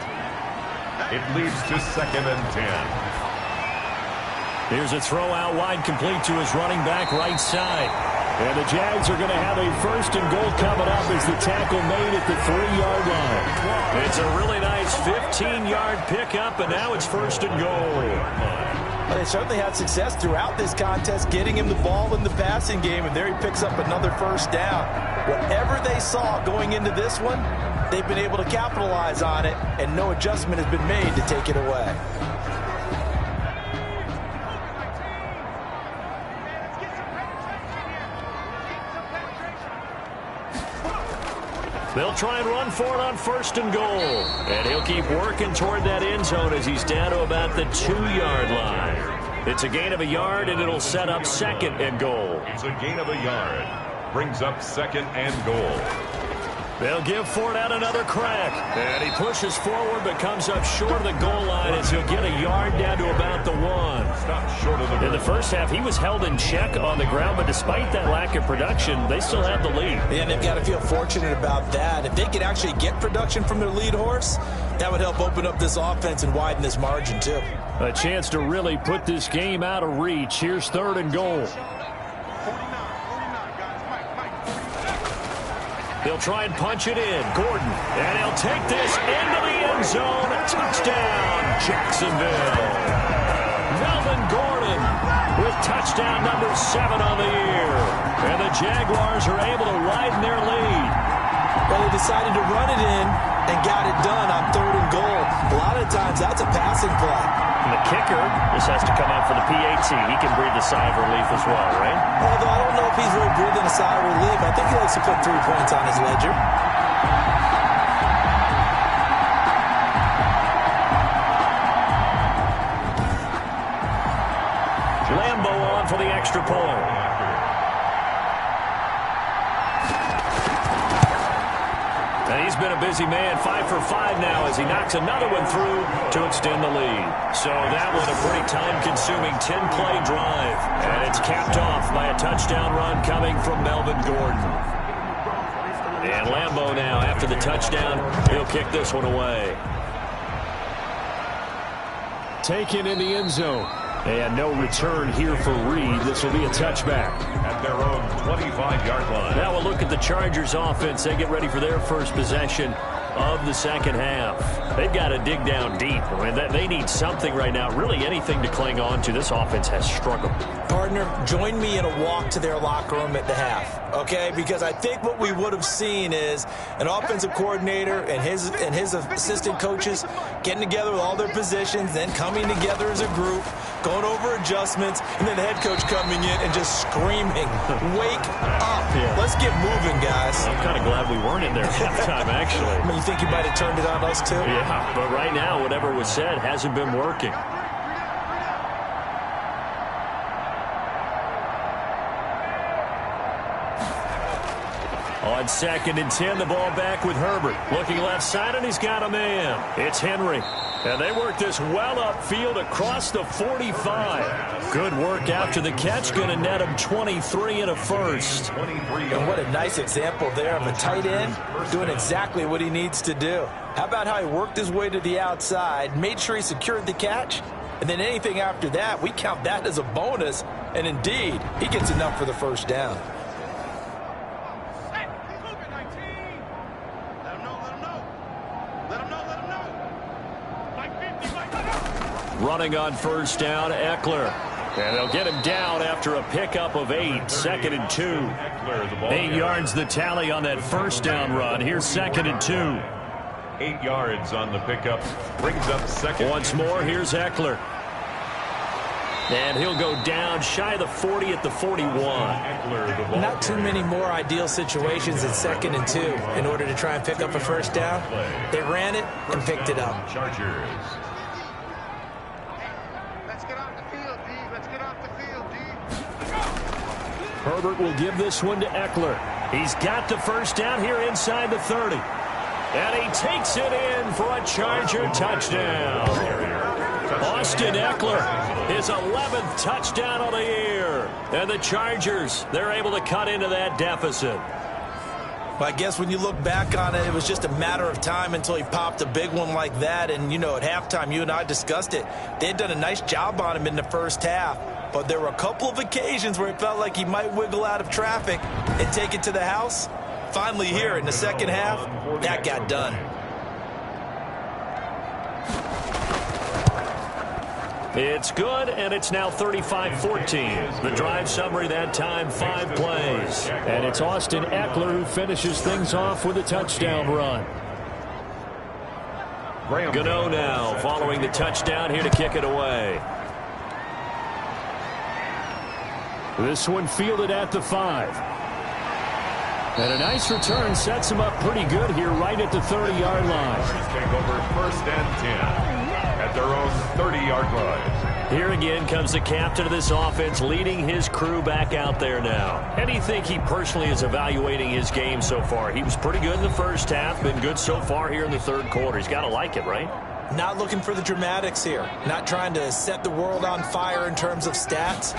S1: It leads to second and 10.
S2: Here's a throw out wide, complete to his running back right side. And the Jags are going to have a first and goal coming up as the tackle made at the 3-yard line. It's a really nice 15-yard pickup, and now it's first and goal.
S3: Well, they certainly had success throughout this contest, getting him the ball in the passing game, and there he picks up another first down. Whatever they saw going into this one, they've been able to capitalize on it, and no adjustment has been made to take it away.
S2: They'll try and run for it on 1st and goal. And he'll keep working toward that end zone as he's down to about the 2-yard line. It's a gain of a yard, and it'll set up 2nd and goal.
S1: It's a gain of a yard. Brings up 2nd and goal.
S2: They'll give Ford out another crack. And he pushes forward but comes up short of the goal line as he'll get a yard down to about the 1.
S1: Stop short of the
S2: In the first half, he was held in check on the ground, but despite that lack of production, they still have the lead.
S3: And they've got to feel fortunate about that. If they could actually get production from their lead horse, that would help open up this offense and widen this margin too.
S2: A chance to really put this game out of reach. Here's 3rd and goal. They'll try and punch it in. Gordon. And he'll take this into the end zone. Touchdown, Jacksonville. Melvin Gordon with touchdown number 7 on the year. And the Jaguars are able to widen their lead.
S3: Well, they decided to run it in and got it done on 3rd and goal. A lot of times, that's a passing play.
S2: And the kicker just has to come out for the PAT. He can breathe a sigh of relief as well, right?
S3: Although I don't know if he's really breathing a sigh of relief. I think he likes to put 3 points on his ledger.
S2: Lambo on for the extra point. And he's been a busy man, 5 for 5 now as he knocks another one through to extend the lead. So that was a pretty time-consuming 10-play drive. And it's capped off by a touchdown run coming from Melvin Gordon. And Lambo now, after the touchdown, he'll kick this one away. Taken in the end zone. And no return here for Reed. This will be a touchback.
S1: At their own 25-yard line.
S2: Now we'll look at the Chargers offense. They get ready for their first possession of the second half. They've got to dig down deep. I mean, they need something right now, really anything to cling on to. This offense has struggled.
S3: Partner, join me in a walk to their locker room at the half, okay? Because I think what we would have seen is an offensive coordinator and his assistant coaches getting together with all their positions, then coming together as a group, going over adjustments, and then the head coach coming in and just screaming, "Wake up.
S2: Yeah.
S3: Let's get moving, guys."
S2: I'm kind of glad we weren't in there at halftime, actually.
S3: I mean, you think you might have turned it on us, too?
S2: Yeah, but right now, whatever was said hasn't been working. On 2nd and 10, the ball back with Herbert. Looking left side, and he's got a man. It's Henry. And they work this well upfield across the 45. Good work after the catch. Going to net him 23 and a first.
S3: And what a nice example there of a tight end doing exactly what he needs to do. How about how he worked his way to the outside, made sure he secured the catch, and then anything after that, we count that as a bonus. And indeed, he gets enough for the first down.
S2: Running on first down, Eckler. And they'll get him down after a pickup of 8. 2nd and 2. 8 yards the tally on that first down run. Here's 2nd and 2.
S1: 8 yards on the pickup. Brings up 2nd.
S2: Once more, here's Eckler. And he'll go down shy of the 40 at the 41.
S3: Not too many more ideal situations in 2nd and 2 in order to try and pick up a first down. They ran it and picked it up.
S1: Chargers.
S2: Herbert will give this one to Eckler. He's got the first down here inside the 30. And he takes it in for a Charger touchdown. Austin Eckler, his 11th touchdown of the year. And the Chargers, they're able to cut into that deficit.
S3: Well, I guess when you look back on it, it was just a matter of time until he popped a big one like that. And, you know, at halftime, you and I discussed it. They had done a nice job on him in the first half. But there were a couple of occasions where it felt like he might wiggle out of traffic and take it to the house. Finally here in the second half, that got done.
S2: It's good, and it's now 35-14. The drive summary that time, 5 plays. And it's Austin Eckler who finishes things off with a touchdown run. Gano now following the touchdown here to kick it away. This one fielded at the 5. And a nice return sets him up pretty good here right at the 30-yard line.
S1: Take over 1st and 10 at their own 30-yard line.
S2: Here again comes the captain of this offense leading his crew back out there now. How do you think he personally is evaluating his game so far? He was pretty good in the first half, been good so far here in the third quarter. He's got to like it, right?
S3: Not looking for the dramatics here. Not trying to set the world on fire in terms of stats.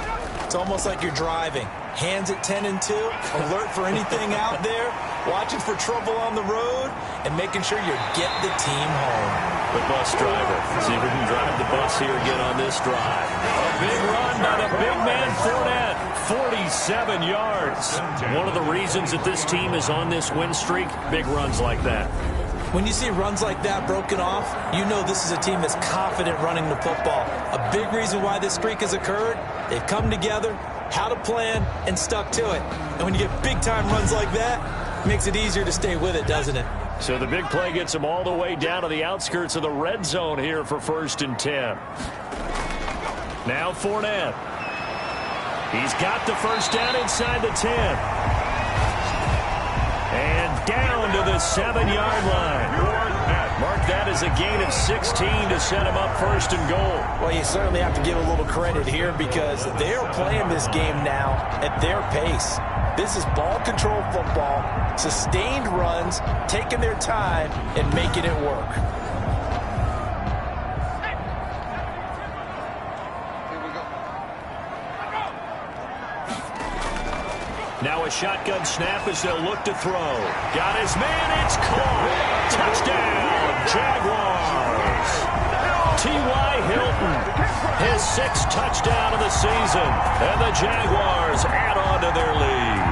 S3: It's almost like you're driving. Hands at 10 and 2, alert for anything out there, watching for trouble on the road, and making sure you get the team home.
S2: The bus driver. See if we can drive the bus here again on this drive. A big run by the big man Fournette. 47 yards. One of the reasons that this team is on this win streak, big runs like that.
S3: When you see runs like that broken off, you know this is a team that's confident running the football. A big reason why this streak has occurred, they've come together, had a plan, and stuck to it. And when you get big-time runs like that, it makes it easier to stay with it, doesn't it?
S2: So the big play gets him all the way down to the outskirts of the red zone here for 1st and 10. Now Fournette. He's got the first down inside the 10. And down to the 7-yard line. Mark that as a gain of 16 to set him up 1st and goal.
S3: Well, you certainly have to give a little credit here because they're playing this game now at their pace. This is ball control football, sustained runs, taking their time, and making it work.
S2: Now a shotgun snap as they'll look to throw. Got his man, it's caught. Touchdown, Jaguars. T.Y. Hilton, his 6th touchdown of the season. And the Jaguars add on to their lead.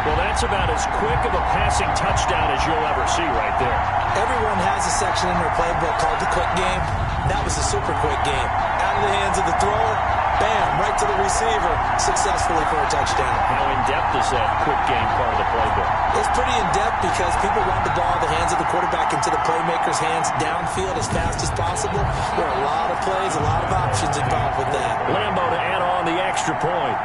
S2: Well, that's about as quick of a passing touchdown as you'll ever see right there.
S3: Everyone has a section in their playbook called the quick game. That was a super quick game. Out of the hands of the thrower, bam, right to the receiver, successfully for a touchdown.
S2: How in-depth is that quick game part of the playbook?
S3: It's pretty in-depth because people want the ball in the hands of the quarterback into the playmaker's hands downfield as fast as possible. There are a lot of plays, a lot of options involved with that.
S2: Lambeau to add on the extra point.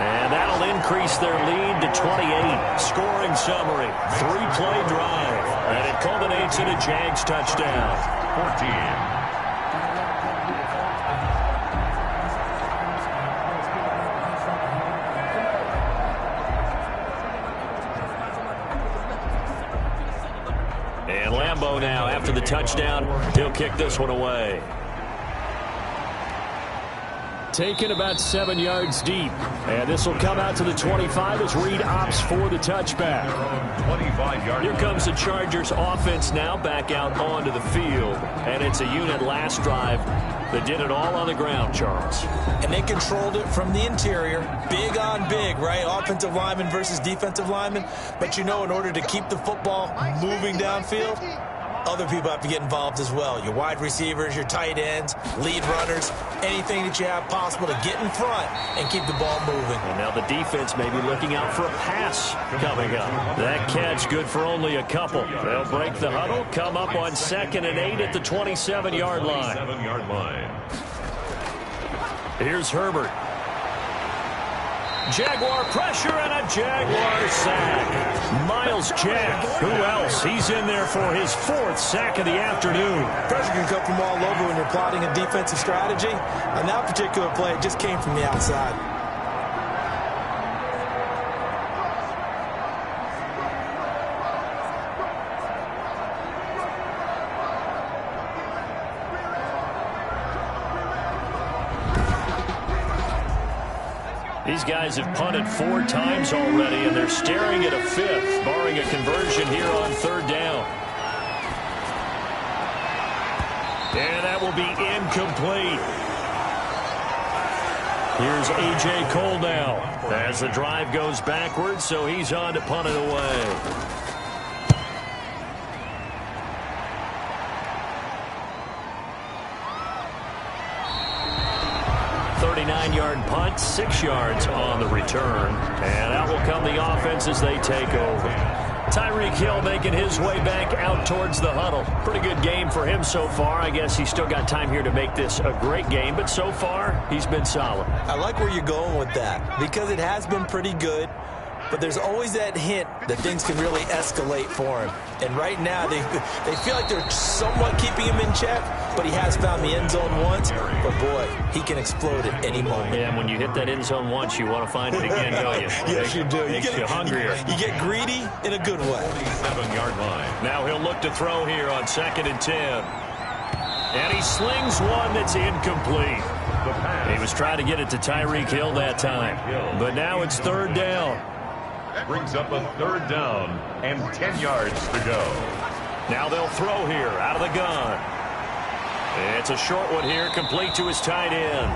S2: And that'll increase their lead to 28. Scoring summary, 3-play drive. And it culminates in a Jags touchdown.
S1: 14.
S2: And Lambeau now, after the touchdown, he'll kick this one away. Taken about 7 yards deep. And this will come out to the 25 as Reed opts for the touchback.
S1: 25-yard.
S2: Here comes the Chargers offense now back out onto the field. And it's a unit last drive that did it all on the ground, Charles.
S3: And they controlled it from the interior. Big on big, right? Offensive lineman versus defensive lineman. But you know, in order to keep the football moving downfield, other people have to get involved as well. Your wide receivers, your tight ends, lead runners, anything that you have possible to get in front and keep the ball moving.
S2: And now the defense may be looking out for a pass coming up. That catch good for only a couple. They'll break the huddle, come up on 2nd and 8 at the 27-yard line.
S1: 27-yard line.
S2: Here's Herbert. Jaguar pressure and a Jaguar sack. Miles Jack, who else? He's in there for his 4th sack of the afternoon.
S3: Pressure can come from all over when you're plotting a defensive strategy. On that particular play, it just came from the outside.
S2: These guys have punted 4 times already, and they're staring at a 5th, barring a conversion here on 3rd down. And that will be incomplete. Here's A.J. Cole now as the drive goes backwards, so he's on to punt it away. Yard punt, 6 yards on the return. And out will come the offense as they take over. Tyreek Hill making his way back out towards the huddle. Pretty good game for him so far. I guess he's still got time here to make this a great game, but so far, he's been solid.
S3: I like where you're going with that because it has been pretty good, but there's always that hint that things can really escalate for him. And right now, they feel like they're somewhat keeping him in check, but he has found the end zone once. But, boy, he can explode at any moment.
S2: Yeah, and when you hit that end zone once, you want to find it again, don't you?
S3: Yes, you do.
S2: Makes you hungrier.
S3: You get greedy in a good way.
S1: 7-yard line.
S2: Now he'll look to throw here on 2nd and 10. And he slings one that's incomplete. He was trying to get it to Tyreek Hill that time. But now it's 3rd down.
S1: Brings up a 3rd down and 10 yards to go.
S2: Now they'll throw here out of the gun. It's a short one here, complete to his tight end.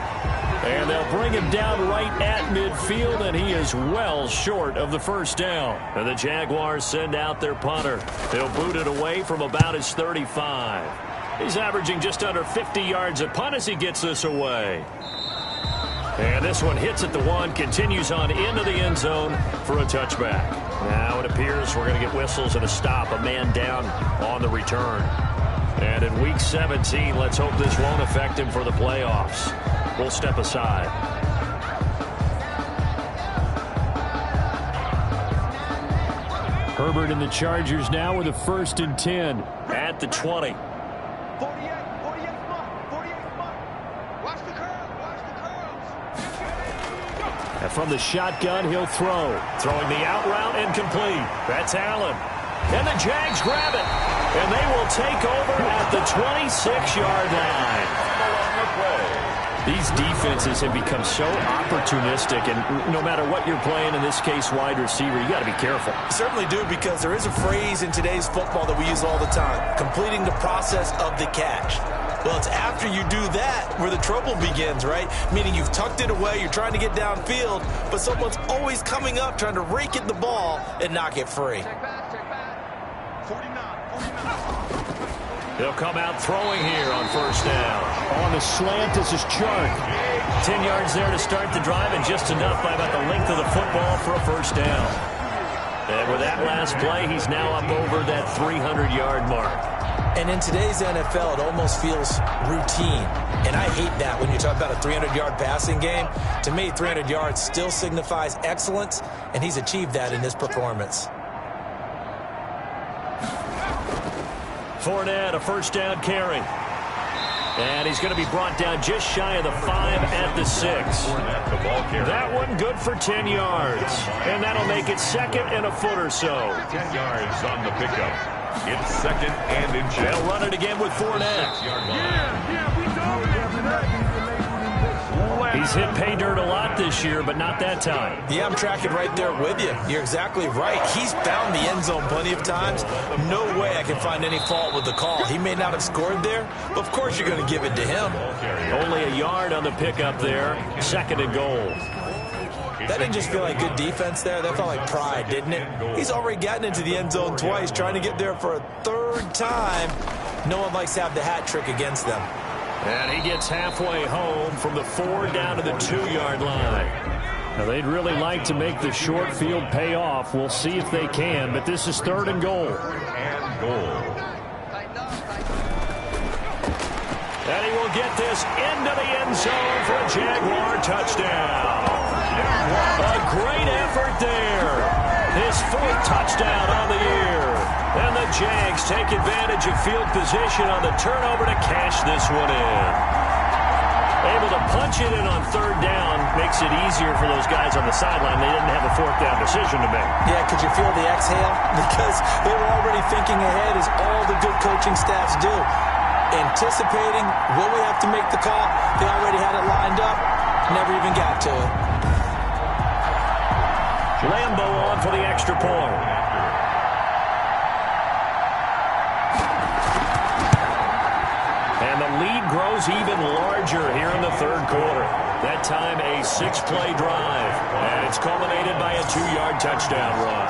S2: And they'll bring him down right at midfield, and he is well short of the 1st down. And the Jaguars send out their punter. They'll boot it away from about his 35. He's averaging just under 50 yards a punt as he gets this away. And this one hits at the 1, continues on into the end zone for a touchback. Now it appears we're going to get whistles and a stop, a man down on the return. And in Week 17, let's hope this won't affect him for the playoffs. We'll step aside. Herbert and the Chargers now with a 1st and 10 at the 20. And from the shotgun, he'll throw. Throwing the out route and complete. That's Allen. And the Jags grab it. And they will take over at the 26-yard line. These defenses have become so opportunistic, and no matter what you're playing, in this case wide receiver, you got to be careful.
S3: You certainly do, because there is a phrase in today's football that we use all the time: completing the process of the catch. Well, it's after you do that where the trouble begins, right? Meaning you've tucked it away, you're trying to get downfield, but someone's always coming up trying to rake at the ball and knock it free.
S2: They'll come out throwing here on 1st down. On the slant, this is Chark. 10 yards there to start the drive, and just enough by about the length of the football for a 1st down. And with that last play, he's now up over that 300-yard mark.
S3: And in today's NFL, it almost feels routine. And I hate that when you talk about a 300-yard passing game. To me, 300 yards still signifies excellence, and he's achieved that in this performance.
S2: Fournette, a 1st down carry. And he's going to be brought down just shy of the 5 at the 6. That one good for 10 yards. And that'll make it 2nd and a foot or so.
S1: 10 yards on the pickup. It's 2nd and inches.
S2: They'll run it again with Fournette. He's hit pay dirt a lot this year, but not that time.
S3: Yeah, I'm tracking right there with you. You're exactly right. He's found the end zone plenty of times. No way I can find any fault with the call. He may not have scored there, but of course you're going to give it to him.
S2: Only a yard on the pickup there. 2nd and goal.
S3: That didn't just feel like good defense there. That felt like pride, didn't it? He's already gotten into the end zone twice, trying to get there for a 3rd time. No one likes to have the hat trick against them.
S2: And he gets halfway home from the 4 down to the 2-yard line. Now, they'd really like to make the short field pay off. We'll see if they can, but this is 3rd and goal. And he will get this into the end zone for a Jaguar touchdown. A great effort there. His 4th touchdown on the year. And the Jags take advantage of field position on the turnover to cash this one in. Able to punch it in on 3rd down makes it easier for those guys on the sideline. They didn't have a 4th down decision to make.
S3: Yeah, could you feel the exhale? Because they were already thinking ahead, as all the good coaching staffs do. Anticipating, will we have to make the call? They already had it lined up. Never even got to it.
S2: Lambo on for the extra point. And the lead grows even larger here in the 3rd quarter. That time a 6-play drive. And it's culminated by a 2-yard touchdown run.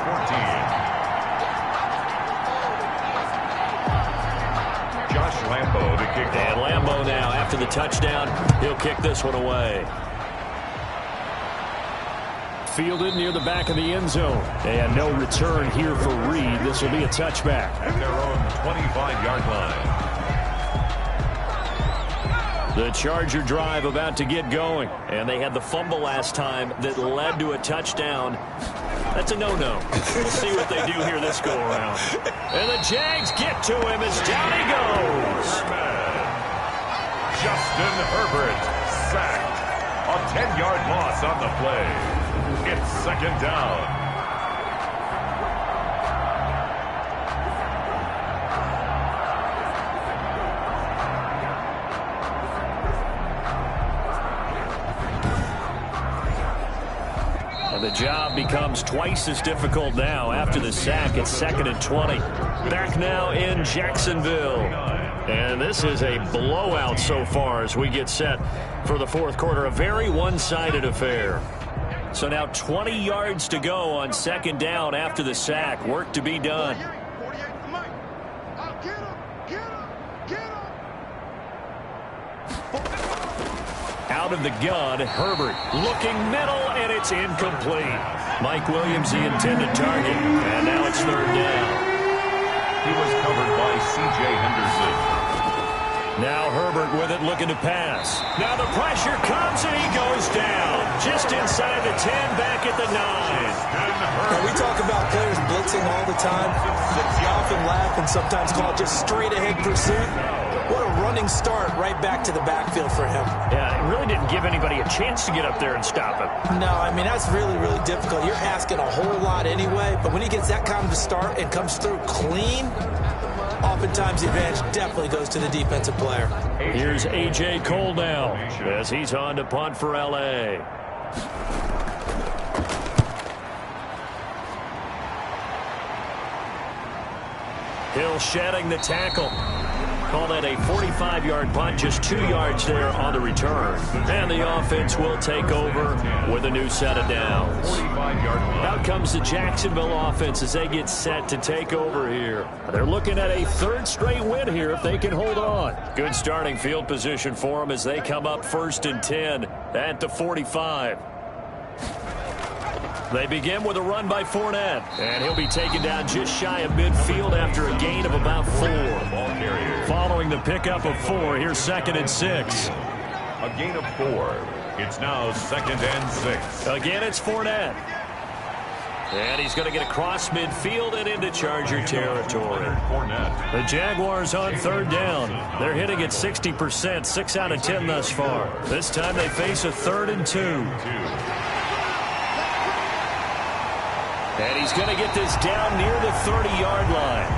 S1: 14. Josh Lambo to kick off.
S2: And Lambo now, after the touchdown, he'll kick this one away. fielded near the back of the end zone. And no return here for Reed. This will be a touchback.
S1: At their own 25-yard line.
S2: The Charger drive about to get going. And they had the fumble last time that led to a touchdown. That's a no-no. We'll see what they do here this go-around. And the Jags get to him as down he goes.
S1: Justin Herbert sacked. A 10-yard loss on the play. It's second down.
S2: The job becomes twice as difficult now after the sack. It's 2nd and 20. Back now in Jacksonville. And this is a blowout so far as we get set for the fourth quarter. A very one-sided affair. So now 20 yards to go on 2nd down after the sack. Work to be done. Out of the gun, Herbert looking middle, and it's incomplete. Mike Williams, the intended target, and now it's 3rd down.
S1: He was covered by C.J. Henderson.
S2: Now Herbert with it, looking to pass. Now the pressure comes, and he goes down. Just inside the 10, back at the 9.
S3: And we talk about players blitzing all the time. We often laugh and sometimes call it just straight-ahead pursuit. What a running start right back to the backfield for him.
S2: Yeah, it really didn't give anybody a chance to get up there and stop him.
S3: No, I mean, that's really, really difficult. You're asking a whole lot anyway, but when he gets that kind of a start and comes through clean, oftentimes the advantage definitely goes to the defensive player.
S2: Here's A.J. Cole now as he's on to punt for L.A. Hill shedding the tackle. Call that a 45-yard punt, just 2 yards there on the return. And the offense will take over with a new set of downs. Out comes the Jacksonville offense as they get set to take over here. They're looking at a 3rd straight win here if they can hold on. Good starting field position for them as they come up 1st and 10 at the 45. They begin with a run by Fournette, and he'll be taken down just shy of midfield after a gain of about 4. Following the pickup of 4, here's 2nd and 6.
S1: A gain of 4. It's now 2nd and 6.
S2: Again, it's Fournette. And he's going to get across midfield and into Charger territory. The Jaguars on 3rd down. They're hitting at 60%, 6 out of 10 thus far. This time they face a 3rd and 2. And he's going to get this down near the 30-yard line.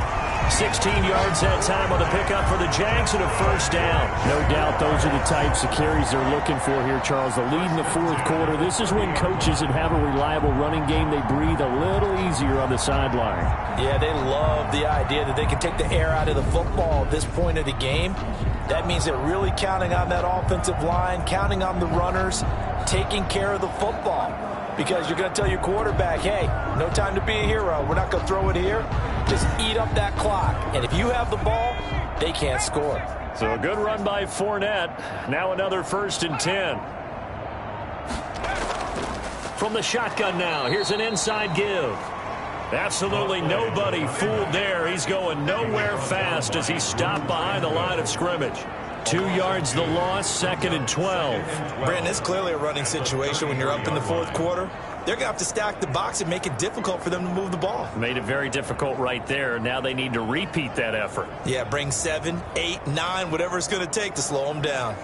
S2: 16 yards that time on the pickup for the Jags and a 1st down.
S5: No doubt those are the types of carries they're looking for here, Charles. The lead in the 4th quarter. This is when coaches that have a reliable running game, they breathe a little easier on the sideline.
S3: Yeah, they love the idea that they can take the air out of the football at this point of the game. That means they're really counting on that offensive line, counting on the runners, taking care of the football. Because you're going to tell your quarterback, hey, no time to be a hero. We're not going to throw it here. Just eat up that clock. And if you have the ball, they can't score.
S2: So a good run by Fournette. Now another 1st and 10. From the shotgun now, here's an inside give. Absolutely nobody fooled there. He's going nowhere fast as he stopped behind the line of scrimmage. 2 yards the loss, 2nd and 12.
S3: Brandon, it's clearly a running situation when you're up in the 4th quarter. They're going to have to stack the box and make it difficult for them to move the ball.
S2: Made it very difficult right there. Now they need to repeat that effort.
S3: Yeah, bring 7, 8, 9, whatever it's going to take to slow them down.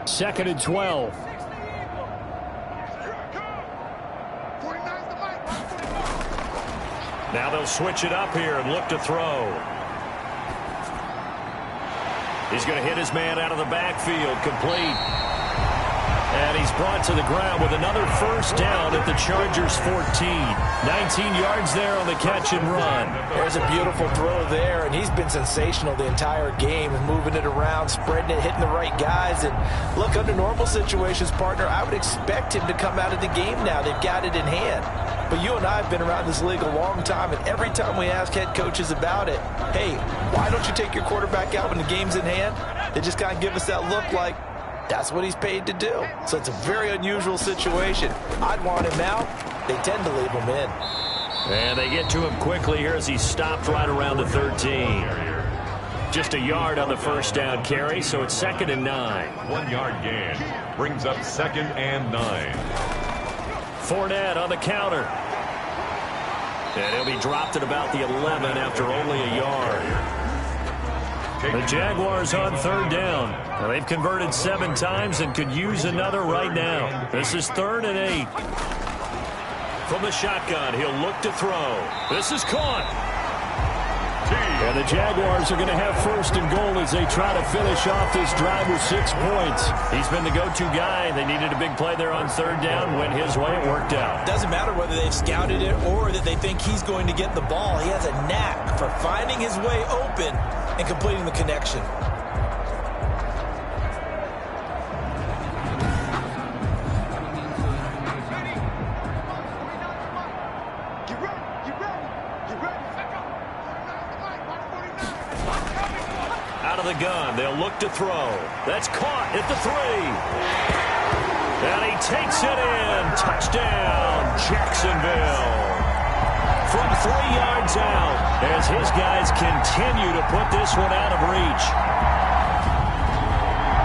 S5: Second and 12.
S2: Now they'll switch it up here and look to throw. He's going to hit his man out of the backfield, complete. And he's brought to the ground with another first down at the Chargers' 14. 19 yards there on the catch and run.
S3: There's a beautiful throw there, and he's been sensational the entire game, moving it around, spreading it, hitting the right guys. And look, under normal situations, partner, I would expect him to come out of the game now. They've got it in hand. But you and I have been around this league a long time, and every time we ask head coaches about it, hey, why don't you take your quarterback out when the game's in hand? They just kind of give us that look like, that's what he's paid to do. So it's a very unusual situation. I'd want him out. They tend to leave him in.
S2: And they get to him quickly here as he stopped right around the 13. Just a yard on the first down carry, so it's 2nd and 9.
S1: 1 yard gain brings up 2nd and 9.
S2: Fournette on the counter. And he'll be dropped at about the 11 after only a yard. The Jaguars on 3rd down. Now, they've converted 7 times and could use another right now. This is 3rd and 8. From the shotgun, he'll look to throw. This is caught. And the Jaguars are going to have 1st and goal as they try to finish off this drive with 6 points. He's been the go-to guy. They needed a big play there on 3rd down. Went his way. It worked out.
S3: Doesn't matter whether they've scouted it or that they think he's going to get the ball. He has a knack for finding his way open and completing the connection.
S2: Out of the gun, they'll look to throw. That's caught at the 3. And he takes it in. Touchdown, Jacksonville. From 3 yards out, as his guys continue to put this one out of reach.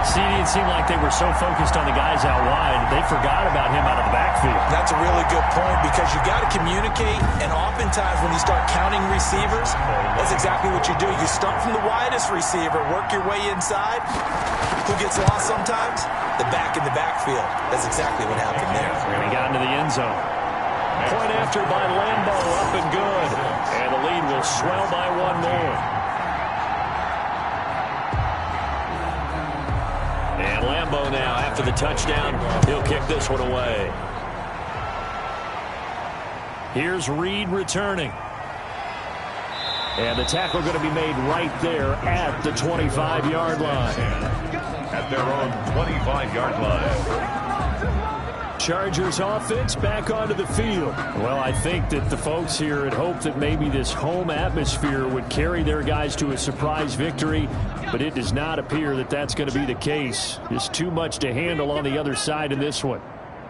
S2: See, it seemed like they were so focused on the guys out wide, they forgot about him out of the backfield.
S3: That's a really good point because you got to communicate, and oftentimes when you start counting receivers, that's exactly what you do. You start from the widest receiver, work your way inside. Who gets lost sometimes? The back in the backfield. That's exactly what happened there.
S2: And he got into the end zone. Point after by Lambo, up and good. And the lead will swell by 1 more. And Lambo now, after the touchdown, he'll kick this one away. Here's Reed returning. And the tackle going to be made right there at the 25-yard line.
S1: At their own 25-yard line.
S5: Chargers offense back onto the field. Well, I think that the folks here had hoped that maybe this home atmosphere would carry their guys to a surprise victory, but it does not appear that that's going to be the case. Just too much to handle on the other side in this one.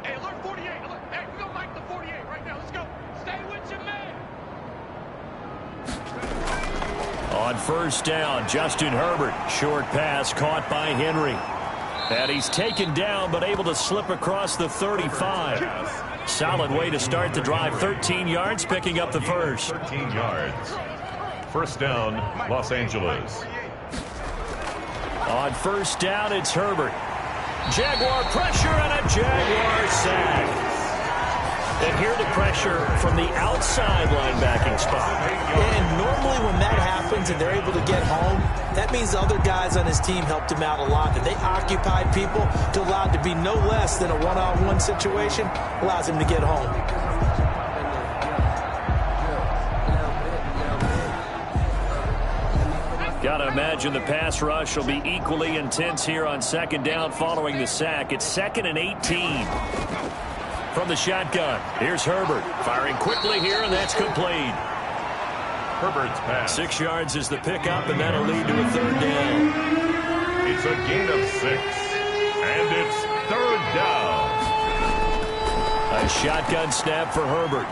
S6: Hey, alert 48. Alert. Hey, we're going to like the 48 right now. Let's go. Stay with your man.
S2: On 1st down, Justin Herbert. Short pass caught by Henry. And he's taken down, but able to slip across the 35. Solid way to start the drive. 13 yards, picking up the first.
S1: 13 yards. 1st down, Los Angeles.
S2: On 1st down, it's Herbert. Jaguar pressure and a Jaguar sack. And here the pressure from the outside linebacking spot.
S3: And normally when that happens and they're able to get home, that means the other guys on his team helped him out a lot. That they occupied people to allow it to be no less than a one-on-one situation, allows him to get home.
S2: Got to imagine the pass rush will be equally intense here on 2nd down following the sack. It's 2nd and 18. From the shotgun, here's Herbert. Firing quickly here, and that's complete.
S1: Herbert's pass.
S2: 6 yards is the pickup, and that'll lead to a 3rd down.
S1: It's a gain of 6. And it's 3rd down.
S2: A shotgun snap for Herbert.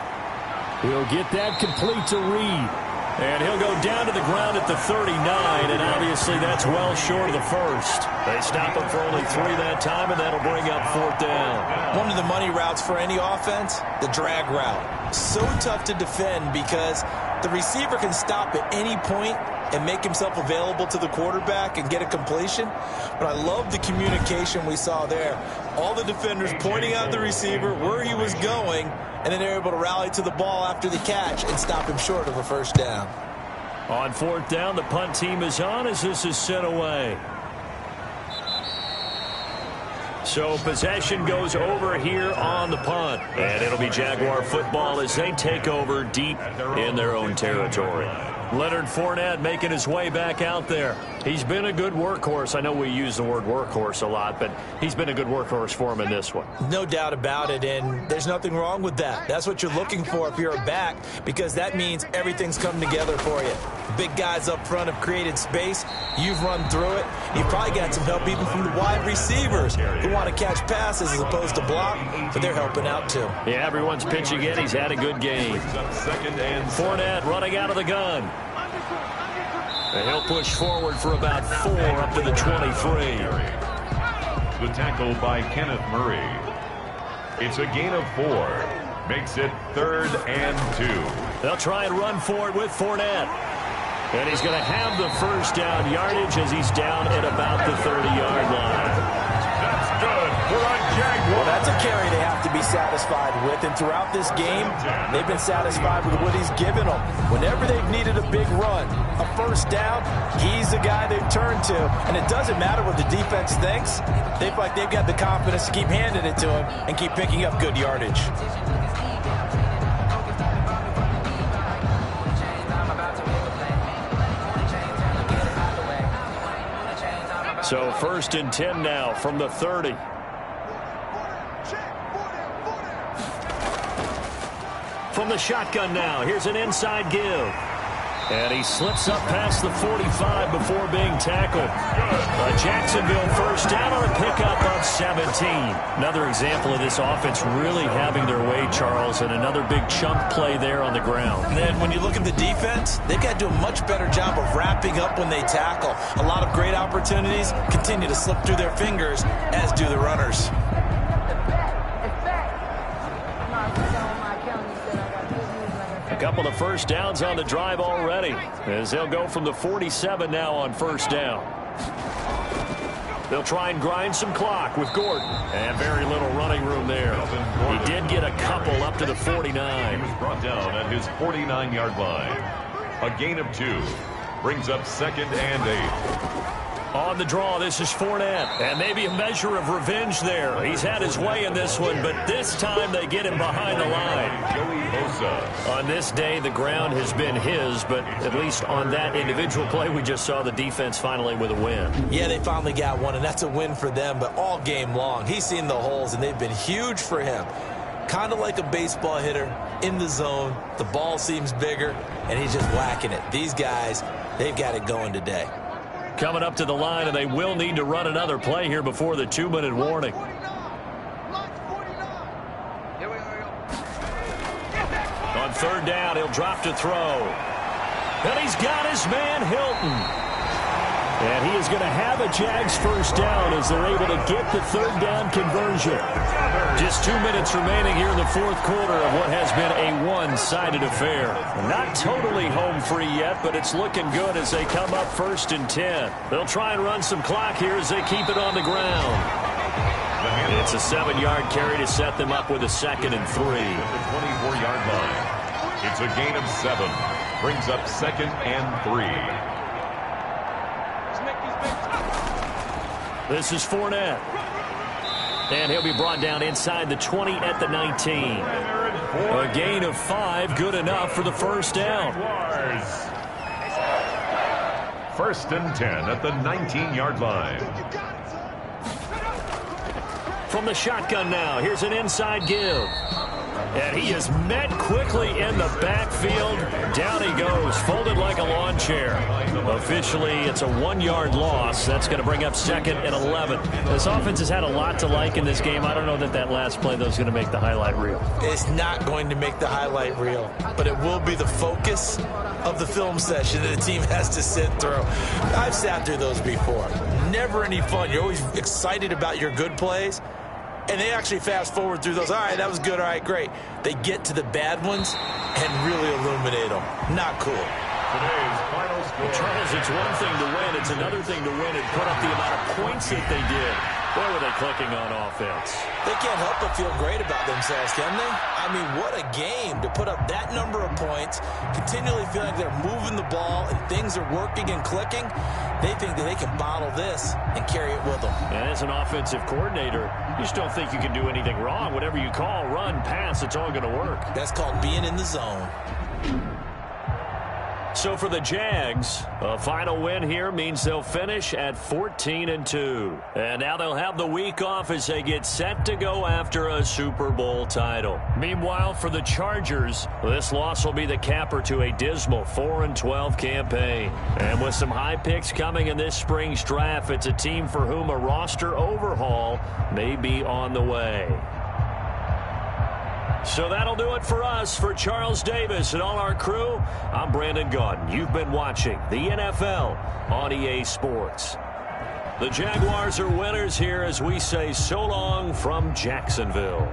S5: He'll get that complete to Reed.
S2: And he'll go down to the ground at the 39, and obviously that's well short of the first. They stop him for only 3 that time, and that'll bring up 4th down.
S3: One of the money routes for any offense, the drag route. So tough to defend because the receiver can stop at any point and make himself available to the quarterback and get a completion. But I love the communication we saw there. All the defenders pointing out the receiver, where he was going, and then they're able to rally to the ball after the catch and stop him short of a 1st down.
S2: On 4th down, the punt team is on as this is sent away. So possession goes over here on the punt. And it'll be Jaguar football as they take over deep in their own territory. Leonard Fournette making his way back out there. He's been a good workhorse. I know we use the word workhorse a lot, but he's been a good workhorse for him in this one.
S3: No doubt about it, and there's nothing wrong with that. That's what you're looking for if you're a back, because that means everything's come together for you. Big guys up front have created space. You've run through it. You've probably got some help even from the wide receivers who want to catch passes as opposed to block, but they're helping out too.
S2: Yeah, everyone's pitching in. He's had a good game. Fournette running out of the gun. And he'll push forward for about 4 up to the 23.
S1: The tackle by Kenneth Murray. It's a gain of 4. Makes it 3rd and 2.
S2: They'll try and run for it with Fournette. And he's going to have the first down yardage as he's down at about the 30-yard line.
S1: That's good for a Jaguar.
S3: Well, that's a carry they have to be satisfied with. And throughout this game, they've been satisfied with what he's given them. Whenever they've needed a big run, a first down, he's the guy they've turned to. And it doesn't matter what the defense thinks. They feel like they've got the confidence to keep handing it to him and keep picking up good yardage.
S2: So 1st and 10 now from the 30. From the shotgun now, here's an inside give. And he slips up past the 45 before being tackled. A Jacksonville first down on a pickup of 17. Another example of this offense really having their way, Charles, and another big chunk play there on the ground.
S3: And then when you look at the defense, they've got to do a much better job of wrapping up when they tackle. A lot of great opportunities continue to slip through their fingers, as do the runners.
S2: A couple of first downs on the drive already, as they'll go from the 47 now on first down. They'll try and grind some clock with Gordon. And very little running room there. He did get a couple up to the 49.
S1: He was brought down at his 49-yard line. A gain of 2. Brings up 2nd and 8.
S2: On the draw, this is Fournette. And maybe a measure of revenge there. He's had his way in this one, but this time they get him behind the line.
S1: Joey Bosa.
S2: On this day, the ground has been his, but at least on that individual play, we just saw the defense finally with a win.
S3: Yeah, they finally got one, and that's a win for them, but all game long, he's seen the holes, and they've been huge for him. Kind of like a baseball hitter in the zone. The ball seems bigger, and he's just whacking it. These guys, they've got it going today.
S2: Coming up to the line, and they will need to run another play here before the 2-minute warning. On 3rd down, he'll drop to throw. And he's got his man, Hilton. And he is going to have a Jags first down as they're able to get the 3rd down conversion. Just 2 minutes remaining here in the 4th quarter of what has been a one-sided affair. Not totally home free yet, but it's looking good as they come up 1st and 10. They'll try and run some clock here as they keep it on the ground. It's a 7-yard carry to set them up with a 2nd and 3.
S1: At the 24-yard line. It's a gain of 7. Brings up 2nd and 3.
S2: This is Fournette. And he'll be brought down inside the 20 at the 19. A gain of 5, good enough for the first down.
S1: 1st and 10 at the 19-yard line.
S2: From the shotgun now, here's an inside give. And he is met quickly in the backfield. Down he goes, folded like a lawn chair. Officially, it's a 1-yard loss. That's going to bring up 2nd and 11. This offense has had a lot to like in this game. I don't know that last play, though, is going to make the highlight reel.
S3: It's not going to make the highlight reel, but it will be the focus of the film session that the team has to sit through. I've sat through those before. Never any fun. You're always excited about your good plays. And they actually fast forward through those. All right, that was good. All right, great. They get to the bad ones and really illuminate them. Not cool.
S1: Today's final score.
S2: Charles, it's one thing to win. It's another thing to win and put up the amount of points that they did. Boy, were they clicking on offense.
S3: They can't help but feel great about themselves, can they? I mean, what a game to put up that number of points, continually feel like they're moving the ball and things are working and clicking. They think that they can bottle this and carry it with them.
S2: And as an offensive coordinator, you just don't think you can do anything wrong. Whatever you call, run, pass, it's all going to work.
S3: That's called being in the zone.
S2: So for the Jags, a final win here means they'll finish at 14-2. And now they'll have the week off as they get set to go after a Super Bowl title. Meanwhile, for the Chargers, this loss will be the capper to a dismal 4-12 campaign. And with some high picks coming in this spring's draft, it's a team for whom a roster overhaul may be on the way. So that'll do it for us. For Charles Davis and all our crew, I'm Brandon Gaudin. You've been watching the NFL on EA Sports. The Jaguars are winners here as we say so long from Jacksonville.